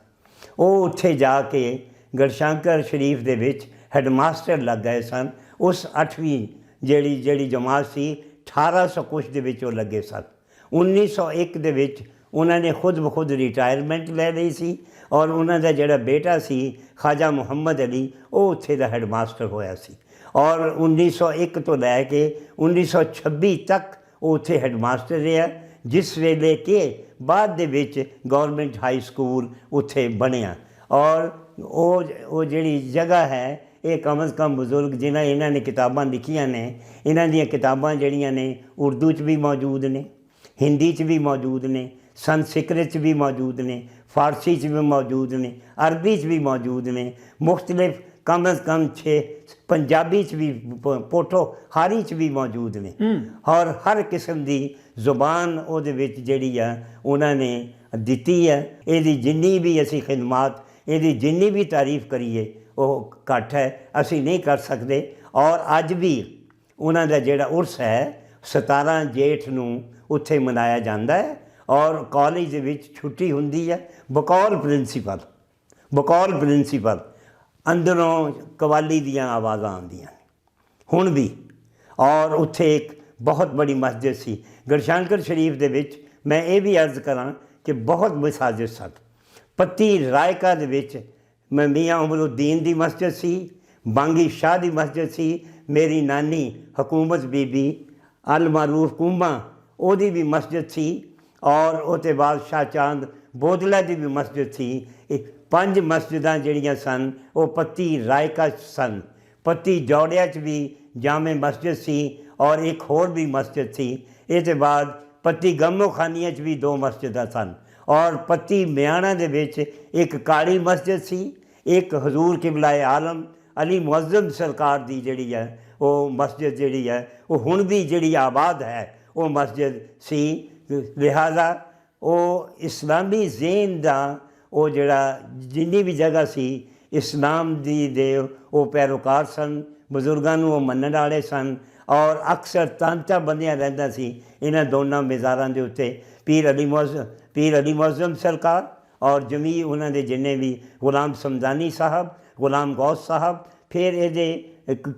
ਉਹ ਉੱਥੇ ਜਾ ਕੇ ਗੜਸ਼ੰਕਰ ਸ਼ਰੀਫ ਦੇ ਵਿੱਚ ਹੈਡਮਾਸਟਰ ਲੱਗ ਗਏ ਸਨ। ਉਸ 8ਵੀਂ ਜਿਹੜੀ ਜਮਾਤ ਸੀ 1800 ਕੁਛ ਦੇ ਵਿੱਚ ਉਹ ਲੱਗੇ ਸਨ। 1901 ਦੇ ਵਿੱਚ ਉਹਨਾਂ ਨੇ ਖੁਦ ਬ ਖੁਦ ਰਿਟਾਇਰਮੈਂਟ ਲੈ ਲਈ ਸੀ ਔਰ ਉਹਨਾਂ ਦਾ ਜਿਹੜਾ ਬੇਟਾ ਸੀ ਖਾਜਾ ਮੁਹੰਮਦ ਅਲੀ ਉਹ ਉੱਥੇ ਦਾ ਹੈਡਮਾਸਟਰ ਹੋਇਆ ਸੀ ਔਰ 1901 ਤੋਂ ਲੈ ਕੇ 1926 ਤੱਕ ਉਹ ਉੱਥੇ ਹੈਡਮਾਸਟਰ ਰਿਹਾ, ਜਿਸ ਵੇਲੇ ਕਿ ਬਾਅਦ ਦੇ ਵਿੱਚ ਗੌਰਮੈਂਟ ਹਾਈ ਸਕੂਲ ਉੱਥੇ ਬਣਿਆ। ਔਰ ਉਹ ਜਿਹੜੀ ਜਗ੍ਹਾ ਹੈ ਇਹ ਕਮ ਅਜ਼ ਕਮ ਬਜ਼ੁਰਗ ਜਿਨ੍ਹਾਂ ਇਹਨਾਂ ਨੇ ਕਿਤਾਬਾਂ ਲਿਖੀਆਂ ਨੇ, ਇਹਨਾਂ ਦੀਆਂ ਕਿਤਾਬਾਂ ਜਿਹੜੀਆਂ ਨੇ ਉਰਦੂ 'ਚ ਵੀ ਮੌਜੂਦ ਨੇ, ਹਿੰਦੀ 'ਚ ਵੀ ਮੌਜੂਦ ਨੇ, ਸੰਸਕ੍ਰਿਤ 'ਚ ਵੀ ਮੌਜੂਦ ਨੇ, ਫਾਰਸੀ 'ਚ ਵੀ ਮੌਜੂਦ ਨੇ, ਅਰਬੀ 'ਚ ਵੀ ਮੌਜੂਦ ਨੇ, ਮੁਖਤਲਿਫ ਕਮ ਅਜ਼ ਕਮ 6 ਪੰਜਾਬੀ 'ਚ ਵੀ ਪੋਠੋਹਾਰੀ 'ਚ ਵੀ ਮੌਜੂਦ ਨੇ ਔਰ ਹਰ ਕਿਸਮ ਦੀ ਜ਼ੁਬਾਨ ਉਹਦੇ ਵਿੱਚ ਜਿਹੜੀ ਆ ਉਹਨਾਂ ਨੇ ਦਿੱਤੀ ਹੈ। ਇਹਦੀ ਜਿੰਨੀ ਵੀ ਅਸੀਂ ਖਿਦਮਾਤ, ਇਹਦੀ ਜਿੰਨੀ ਵੀ ਤਾਰੀਫ ਕਰੀਏ ਉਹ ਘੱਟ ਹੈ, ਅਸੀਂ ਨਹੀਂ ਕਰ ਸਕਦੇ। ਔਰ ਅੱਜ ਵੀ ਉਹਨਾਂ ਦਾ ਜਿਹੜਾ ਉਰਸ ਹੈ 17 ਜੇਠ ਨੂੰ ਉੱਥੇ ਮਨਾਇਆ ਜਾਂਦਾ ਹੈ ਔਰ ਕਾਲਜ ਦੇ ਵਿੱਚ ਛੁੱਟੀ ਹੁੰਦੀ ਹੈ। ਬਕੌਲ ਪ੍ਰਿੰਸੀਪਲ ਅੰਦਰੋਂ ਕਵਾਲੀ ਦੀਆਂ ਆਵਾਜ਼ਾਂ ਆਉਂਦੀਆਂ ਨੇ ਹੁਣ ਵੀ। ਔਰ ਉੱਥੇ ਇੱਕ ਬਹੁਤ ਬੜੀ ਮਸਜਿਦ ਸੀ ਗੜਸ਼ੰਕਰ ਸ਼ਰੀਫ ਦੇ ਵਿੱਚ। ਮੈਂ ਇਹ ਵੀ ਅਰਜ਼ ਕਰਾਂ ਕਿ ਬਹੁਤ ਮਸਾਜਿਦ ਸਨ। ਪੱਤੀ ਰਾਇਕਾ ਦੇ ਵਿੱਚ ਮੀਆਂ ਉਮਰੁੱਦੀਨ ਦੀ ਮਸਜਿਦ ਸੀ, ਬਾਂਗੀ ਸ਼ਾਹ ਦੀ ਮਸਜਿਦ ਸੀ, ਮੇਰੀ ਨਾਨੀ ਹਕੂਮਤ ਬੀਬੀ ਅਲ ਮਾਰੂਫ ਕੁੰਭਾ ਉਹਦੀ ਵੀ ਮਸਜਿਦ ਸੀ ਔਰ ਉਹਦੇ ਬਾਅਦ ਸ਼ਾਹ ਚਾਂਦ ਬੋਦਲਾ ਦੀ ਵੀ ਮਸਜਿਦ ਸੀ। ਇਹ 5 ਮਸਜਿਦਾਂ ਜਿਹੜੀਆਂ ਸਨ ਉਹ ਪੱਤੀ ਰਾਇਕਾ ਸਨ। ਪੱਤੀ ਜੌੜਿਆ 'ਚ ਵੀ ਜਾਮੇ ਮਸਜਿਦ ਸੀ ਔਰ ਇੱਕ ਹੋਰ ਵੀ ਮਸਜਿਦ ਸੀ। ਇਹਦੇ ਬਾਅਦ ਪੱਤੀ ਗਮੋ ਖਾਨੀਆਂ 'ਚ ਵੀ 2 ਮਸਜਿਦਾਂ ਸਨ ਔਰ ਪੱਤੀ ਮਿਆਣਾ ਦੇ ਵਿੱਚ ਇੱਕ ਕਾਲੀ ਮਸਜਿਦ ਸੀ, ਇੱਕ ਹਜ਼ੂਰ ਕਿਬਲਾਏ ਆਲਮ ਅਲੀ ਮੁਅੱਜ਼ਮ ਸਰਕਾਰ ਦੀ ਜਿਹੜੀ ਹੈ ਉਹ ਮਸਜਿਦ ਜਿਹੜੀ ਹੈ ਉਹ ਹੁਣ ਵੀ ਜਿਹੜੀ ਆਬਾਦ ਹੈ ਉਹ ਮਸਜਿਦ ਸੀ। ਲਿਹਾਜ਼ਾ ਉਹ ਇਸਲਾਮੀ ਜ਼ੇਨ ਦਾ ਉਹ ਜਿਹੜਾ ਜਿੰਨੀ ਵੀ ਜਗ੍ਹਾ ਸੀ ਇਸਲਾਮ ਦੇ ਉਹ ਪੈਰੋਕਾਰ ਸਨ, ਬਜ਼ੁਰਗਾਂ ਨੂੰ ਉਹ ਮੰਨਣ ਵਾਲੇ ਸਨ ਔਰ ਅਕਸਰ ਤਾਂਤਾ ਬੰਨਿਆ ਰਹਿੰਦਾ ਸੀ ਇਹਨਾਂ ਦੋਨਾਂ ਮਜ਼ਾਰਾਂ ਦੇ ਉੱਤੇ। ਪੀਰ ਅਲੀ ਮੁਅੱਜ਼ਮ ਸਰਕਾਰ ਔਰ ਜਮੀ ਉਹਨਾਂ ਦੇ ਜਿੰਨੇ ਵੀ ਗੁਲਾਮ ਸਮਦਾਨੀ ਸਾਹਿਬ, ਗੁਲਾਮ ਗੌਸ ਸਾਹਿਬ। ਫਿਰ ਇਹਦੇ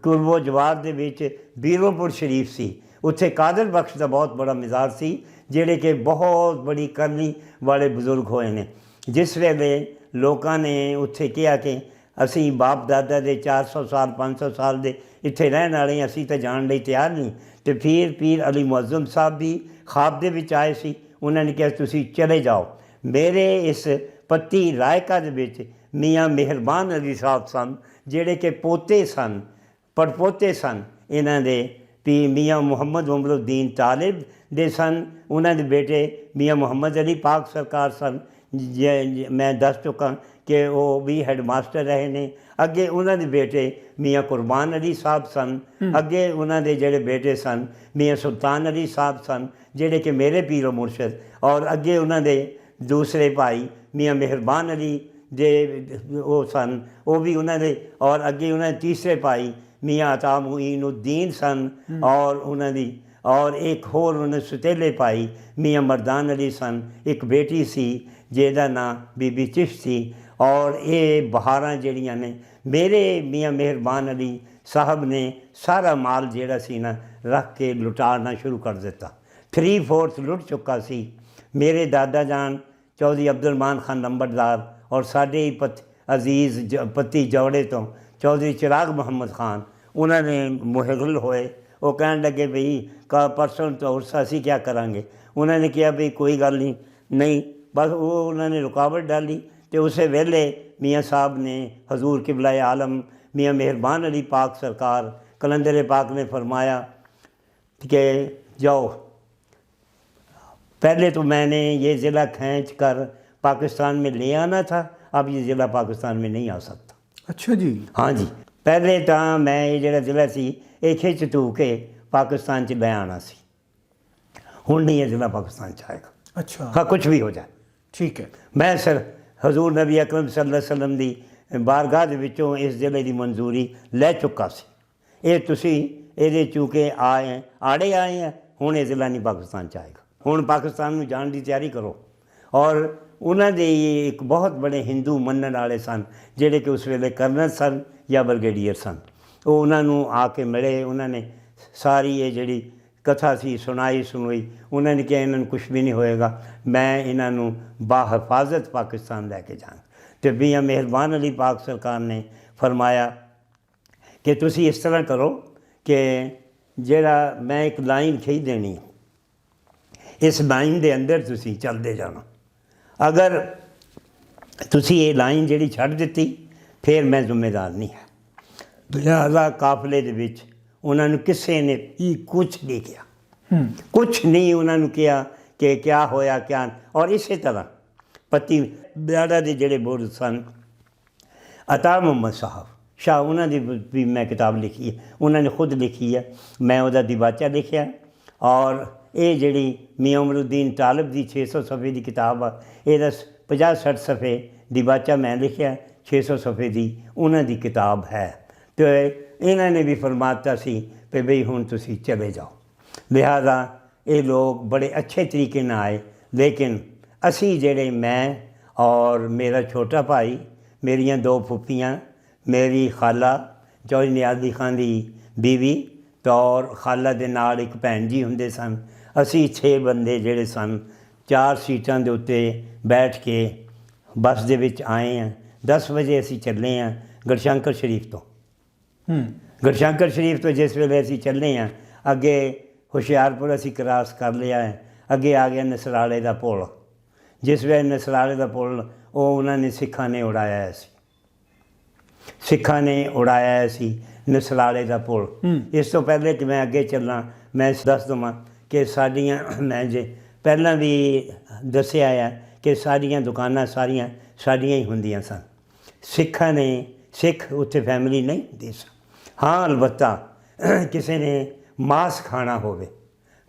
ਕੁਰਬੋ ਜਵਾਰ ਦੇ ਵਿੱਚ ਬੀਰੋਪੁਰ ਸ਼ਰੀਫ ਸੀ, ਉੱਥੇ ਕਾਦਰ ਬਖਸ਼ ਦਾ ਬਹੁਤ ਬੜਾ ਮਜ਼ਾਰ ਸੀ ਜਿਹੜੇ ਕਿ ਬਹੁਤ ਬੜੀ ਕਰਨੀ ਵਾਲੇ ਬਜ਼ੁਰਗ ਹੋਏ ਨੇ। ਜਿਸ ਵੇਲੇ ਲੋਕਾਂ ਨੇ ਉੱਥੇ ਕਿਹਾ ਕਿ ਅਸੀਂ ਬਾਪ ਦਾਦਾ ਦੇ 400 ਸਾਲ 500 ਸਾਲ ਦੇ ਇੱਥੇ ਰਹਿਣ ਵਾਲੇ, ਅਸੀਂ ਤਾਂ ਜਾਣ ਲਈ ਤਿਆਰ ਨਹੀਂ। ਅਤੇ ਫਿਰ ਪੀਰ ਅਲੀ ਮੁਅੱਜ਼ਮ ਸਾਹਿਬ ਵੀ ख्वाब ਦੇ ਵਿੱਚ ਆਏ ਸੀ। ਉਹਨਾਂ ਨੇ ਕਿਹਾ ਤੁਸੀਂ ਚਲੇ ਜਾਓ। ਮੇਰੇ ਇਸ ਪੱਤੀ ਰਾਇਕਾ ਦੇ ਵਿੱਚ ਮੀਆਂ ਮਿਹਰਬਾਨ ਅਲੀ ਸਾਹਿਬ ਸਨ ਜਿਹੜੇ ਕਿ ਪੋਤੇ ਸਨ, ਪੜਪੋਤੇ ਸਨ ਇਹਨਾਂ ਦੇ ਮੀਆਂ ਮੁਹੰਮਦ ਉਮਰੁੱਦੀਨ ਤਾਲਿਬ ਦੇ ਸਨ। ਉਹਨਾਂ ਦੇ ਬੇਟੇ ਮੀਆਂ ਮੁਹੰਮਦ ਅਲੀ ਪਾਕ ਸਰਕਾਰ ਸਨ। ਮੈਂ ਦੱਸ ਚੁੱਕਾ ਕਿ ਉਹ ਵੀ ਹੈਡਮਾਸਟਰ ਰਹੇ ਨੇ। ਅੱਗੇ ਉਹਨਾਂ ਦੇ ਬੇਟੇ ਮੀਆਂ ਕੁਰਬਾਨ ਅਲੀ ਸਾਹਿਬ ਸਨ। ਅੱਗੇ ਉਹਨਾਂ ਦੇ ਜਿਹੜੇ ਬੇਟੇ ਸਨ ਮੀਆਂ ਸੁਲਤਾਨ ਅਲੀ ਸਾਹਿਬ ਸਨ ਜਿਹੜੇ ਕਿ ਮੇਰੇ ਪੀਰੋ ਮੁਰਸ਼ਦ। ਔਰ ਅੱਗੇ ਉਹਨਾਂ ਦੇ ਦੂਸਰੇ ਭਾਈ ਮੀਆਂ ਮਿਹਰਬਾਨ ਅਲੀ ਦੇ ਉਹ ਸਨ, ਉਹ ਵੀ ਉਹਨਾਂ ਦੇ। ਔਰ ਅੱਗੇ ਉਹਨਾਂ ਦੇ ਤੀਸਰੇ ਭਾਈ ਮੀਆਂ ਅਤਾ ਮੁਈਨੁੱਦੀਨ ਸਨ ਔਰ ਉਹਨਾਂ ਦੀ ਔਰ ਇੱਕ ਹੋਰ ਉਹਨਾਂ ਸੁਤੇਲੇ ਭਾਈ ਮੀਆਂ ਮਰਦਾਨ ਅਲੀ ਸਨ। ਇੱਕ ਬੇਟੀ ਸੀ ਜਿਹਦਾ ਨਾਂ ਬੀਬੀ ਚਿਸ਼ਤ ਸੀ। ਔਰ ਇਹ ਬਹਾਰਾਂ ਜਿਹੜੀਆਂ ਨੇ ਮੇਰੇ ਮੀਆਂ ਮਿਹਰਬਾਨ ਅਲੀ ਸਾਹਿਬ ਨੇ ਸਾਰਾ ਮਾਲ ਜਿਹੜਾ ਸੀ ਨਾ ਰੱਖ ਕੇ ਲੁਟਾਉਣਾ ਸ਼ੁਰੂ ਕਰ ਦਿੱਤਾ। 3/4 ਲੁੱਟ ਚੁੱਕਾ ਸੀ। ਮੇਰੇ ਦਾਦਾ ਜਾਨ ਚੌਧਰੀ ਅਬਦੁਰਮਾਨ ਖਾਨ ਨੰਬਰਦਾਰ ਔਰ ਸਾਡੇ ਹੀ ਪੱਤੀ ਜੌੜੇ ਤੋਂ ਚੌਧਰੀ ਚਿਰਾਗ ਮੁਹੰਮਦ ਖਾਨ ਉਹਨਾਂ ਨੇ ਮੁਹਗਲ ਹੋਏ वो कहने लगे भई का परसों तो उर्स असी क्या करांगे। उन्होंने कहा भई कोई गल नहीं बस वो उन्होंने रुकावट डाली। तो उस वेले मियाँ साहब ने हजूर किबला आलम मियाँ मेहरबान अली पाक सरकार कलंदर पाक ने फरमाया कि जाओ, पहले तो मैंने ये ज़िला खींच कर पाकिस्तान में ले आना था, अब ये ज़िला पाकिस्तान में नहीं आ सकता। अच्छा जी। हाँ जी, पहले तो मैं ये जो ज़िला सी ये खिंच धू के पाकिस्तान च लै आना सी, हुण नहीं ये ज़िला पाकिस्तान च आएगा। अच्छा हाँ, कुछ भी हो जाए। ठीक है। मैं सर हजूर नबी अकरम सल्लल्लाहु अलैहि वसल्लम दी बारगाह दे विचों इस ज़िले की मंजूरी लै चुका सी। ये तुसी ਇਹਦੇ चूके आए आड़े आए हैं, हुण ये ज़िला नहीं पाकिस्तान च आएगा। हुण पाकिस्तान में जाने की तैयारी करो। और उन्होंने एक बहुत बड़े हिंदू मनण वाले सन जिहड़े कि उस वेले कर्नल सन या ब्रिगेडियर सन। वो उन्होंने आके मिले, उन्होंने सारी ये जिहड़ी कथा सी सुनाई सुनोई। उन्होंने कहा इन्होंने कुछ भी नहीं होएगा, मैं इन्हों बाहिफाजत पाकिस्तान लैके जाऊँ। तो मियाँ मेहरबान अली पाक सरकार ने फरमाया कि तुसी इस तरह करो कि जिहड़ा मैं एक लाइन खिंच देनी, इस लाइन के अंदर तुसी चलते जाना। अगर तुसी ये लाइन जिहड़ी छड्ड दित्ती फिर मैं जिम्मेदार नहीं है। लिहाजा काफले दे विच उन्होंने किसी ने भी कुछ नहीं किया, कुछ नहीं उन्होंने कहा कि क्या होया क्या। और इस तरह पति ब्याड़ा के जोड़े बुजुर्ग सन अता मुहम्मद साहब शाह, उन्होंने भी मैं किताब लिखी है, उन्होंने खुद लिखी है, मैं वह दिबाचा लिखा। और ये जिहड़ी मियाँ उमरुद्दीन तालब की 600 सफ़े की किताब आ, ये 50-60 सफ़े दिबाचा मैं लिखा, 600 सफ़े की उन्होंने किताब है। तो इन्होंने भी फरमाता सी कि बई हुण तुसी चले जाओ। लिहाजा ये लोग बड़े अच्छे तरीके ना आए, लेकिन असी जिहड़े मैं और मेरा छोटा भाई, मेरियां 2 फुफियाँ, मेरी खाला चौधरी नियाज़ी खान की बीवी तो और खाला दे नाल एक भैन जी हुंदे सन। असी 6 बंदे जिहड़े सन 4 सीटां दे उत्ते बैठ के बस दे विच आए हैं। 10 बजे असी चले हैं गढ़शंकर शरीफ तो। गढ़शंकर शरीफ तो जिस वेले असी चले हैं, अगे हुशियारपुर असी क्रॉस कर लिया है, अगे आ गया नसराले का पुल। जिस वे नसराले का पुल वो उन्होंने सिखा ने उड़ाया है, सिखा ने उड़ाया है नसराले का पुल। इस तो पहले कि मैं अगे चलना, मैं दस दवां कि साड़ियाँ मैं जे पहला भी दसिया है कि साड़ियाँ दुकानां सारियां साड़ियाँ ही होंदियां सन। सिखा ने सिख उत्थे फैमिली नहीं होंदी सन। हाँ, अलबत्ता किसी ने मांस खाना होवे,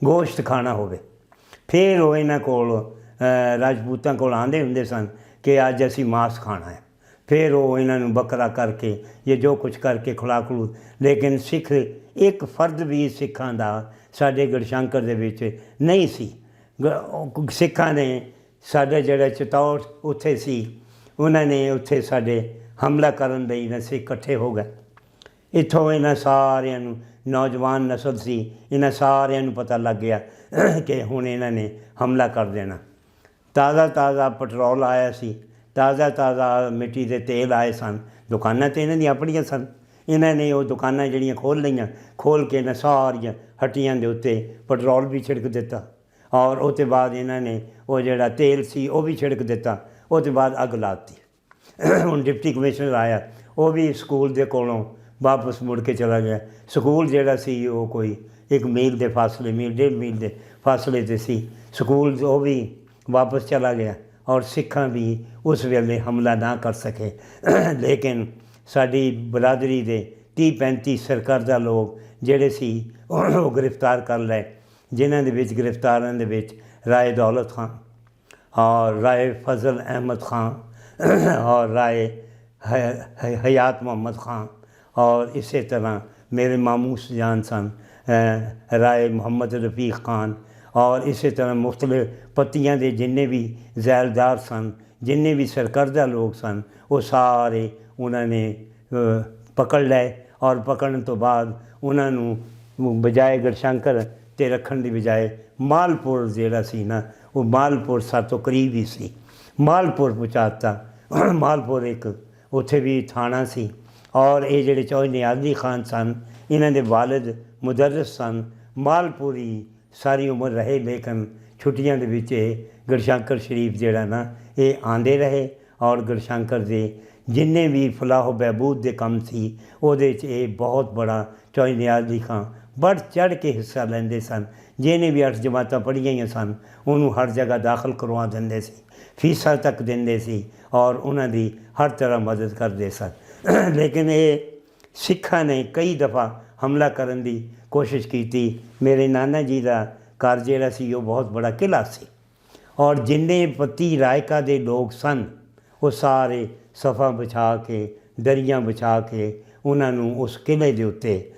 गोश्त खाना होवे, फिर वो इन्हां कोल राजपूतां कोल आंदे हुंदे सन कि अज असी मांस खाना है। फिर वो इन्हों बकरा करके ये जो कुछ करके खुला खलू। लेकिन सिख एक फर्द भी सिखां दा साडे गढ़शंकर दे विच नहीं सी। सिखां ने साडे जिहड़ा चितौड़ उत्थे सी, उन्होंने उत्थे साडे हमला करन लई इन्हां सिख इकट्ठे हो गए। इत्थों इन्हां सारियां नूं नौजवान नस्ल सी, इन्हां सारियां नूं पता लग गया कि हुण इन्हां ने हमला कर देना। ताज़ा ताज़ा पेट्रोल आया सी, ताज़ा ताज़ा मिट्टी के तेल आए सन। दुकानां तो इन्हां दियां अपणियां सन। इन्हां ने वो दुकानां जिहड़ियां खोल लईयां, खोल के इन्हां सारियां हट्टियां दे उत्ते पेट्रोल भी छिड़क दिता। और उसते बाद इन्हां ने वो जिहड़ा तेल सी वो भी छिड़क दिता। उसते बाद अग लाती। हुण डिप्टी कमिश्नर आया, वो भी स्कूल के कोलों वापस मुड़ के चला गया। स्कूल जिहड़ा सी वो कोई 1 मील के फासले, मील 1.5 मील के फासले ते सी स्कूल, वो भी वापस चला गया। और सिखां भी उस वेले हमला ना कर सके। लेकिन साड़ी बरादरी के 30-35 सरकर्दा लोग जिहड़े सी वो गिरफ्तार कर लए, जिन्हां दे विच गिरफ्तारां दे विच राय दौलत खां और राय फजल अहमद खां और राय हयात मोहम्मद खां और इस तरह मेरे मामूस जान सन राय मोहम्मद रफ़ीक खान और इस तरह मुख्तलिफ पत्तियां दे जिन्ने भी ज़ैलदार सन, जिन्ने भी सरकर्दा लोग सन, वो सारे उन्होंने पकड़ लए। और पकड़न तो बाद उन्होंने बजाय गढ़शंकर ते रखण दी बजाय मालपुर जिहड़ा सी ना, वो मालपुर सातों करीब ही सी, मालपुर पहुँचाता। मालपुर एक उत्थे भी थाना सी। और ये जिहड़े चौधरी नियाज़ी खान सन, इन्हां दे वालिद ਮੁਦਰਰਿਸ ਸਨ। ਮਾਲਪੁਰੀ ਸਾਰੀ ਉਮਰ ਰਹੇ, ਲੇਕਿਨ ਛੁੱਟੀਆਂ ਦੇ ਵਿੱਚ ਇਹ ਗੁਰਸ਼ੰਕਰ ਸ਼ਰੀਫ ਜਿਹੜਾ ਨਾ ਇਹ ਆਉਂਦੇ ਰਹੇ, ਔਰ ਗੁਰਸ਼ੰਕਰ ਦੇ ਜਿੰਨੇ ਵੀ ਫਲਾਹ ਬਹਿਬੂਦ ਦੇ ਕੰਮ ਸੀ ਉਹਦੇ 'ਚ ਇਹ ਬਹੁਤ ਬੜਾ ਚੌਈ ਨਿਆਜ਼ੀ ਖਾਂ ਵੱਧ ਚੜ੍ਹ ਕੇ ਹਿੱਸਾ ਲੈਂਦੇ ਸਨ। ਜਿਹਨੇ ਵੀ 8 ਜਮਾਤਾਂ ਪੜ੍ਹੀਆਂ ਹੋਈਆਂ ਸਨ ਉਹਨੂੰ ਹਰ ਜਗ੍ਹਾ ਦਾਖਲ ਕਰਵਾ ਦਿੰਦੇ ਸੀ, ਫੀਸਾਂ ਤੱਕ ਦਿੰਦੇ ਸੀ, ਔਰ ਉਹਨਾਂ ਦੀ ਹਰ ਤਰ੍ਹਾਂ ਮਦਦ ਕਰਦੇ ਸਨ। ਲੇਕਿਨ ਇਹ ਸਿੱਖਾਂ ਨੇ ਕਈ ਦਫਾ ਹਮਲਾ ਕਰਨ ਦੀ ਕੋਸ਼ਿਸ਼ ਕੀਤੀ। ਮੇਰੇ ਨਾਨਾ ਜੀ ਦਾ ਘਰ ਜਿਹੜਾ ਸੀ ਉਹ ਬਹੁਤ ਬੜਾ ਕਿਲ੍ਹਾ ਸੀ, ਔਰ ਜਿੰਨੇ ਪਤੀ ਰਾਇਕਾ ਦੇ ਲੋਕ ਸਨ ਉਹ ਸਾਰੇ ਸਫਾ ਵਿਛਾ ਕੇ, ਦਰੀਆਂ ਵਿਛਾ ਕੇ ਉਹਨਾਂ ਨੂੰ ਉਸ ਕਿਲ੍ਹੇ ਦੇ ਉੱਤੇ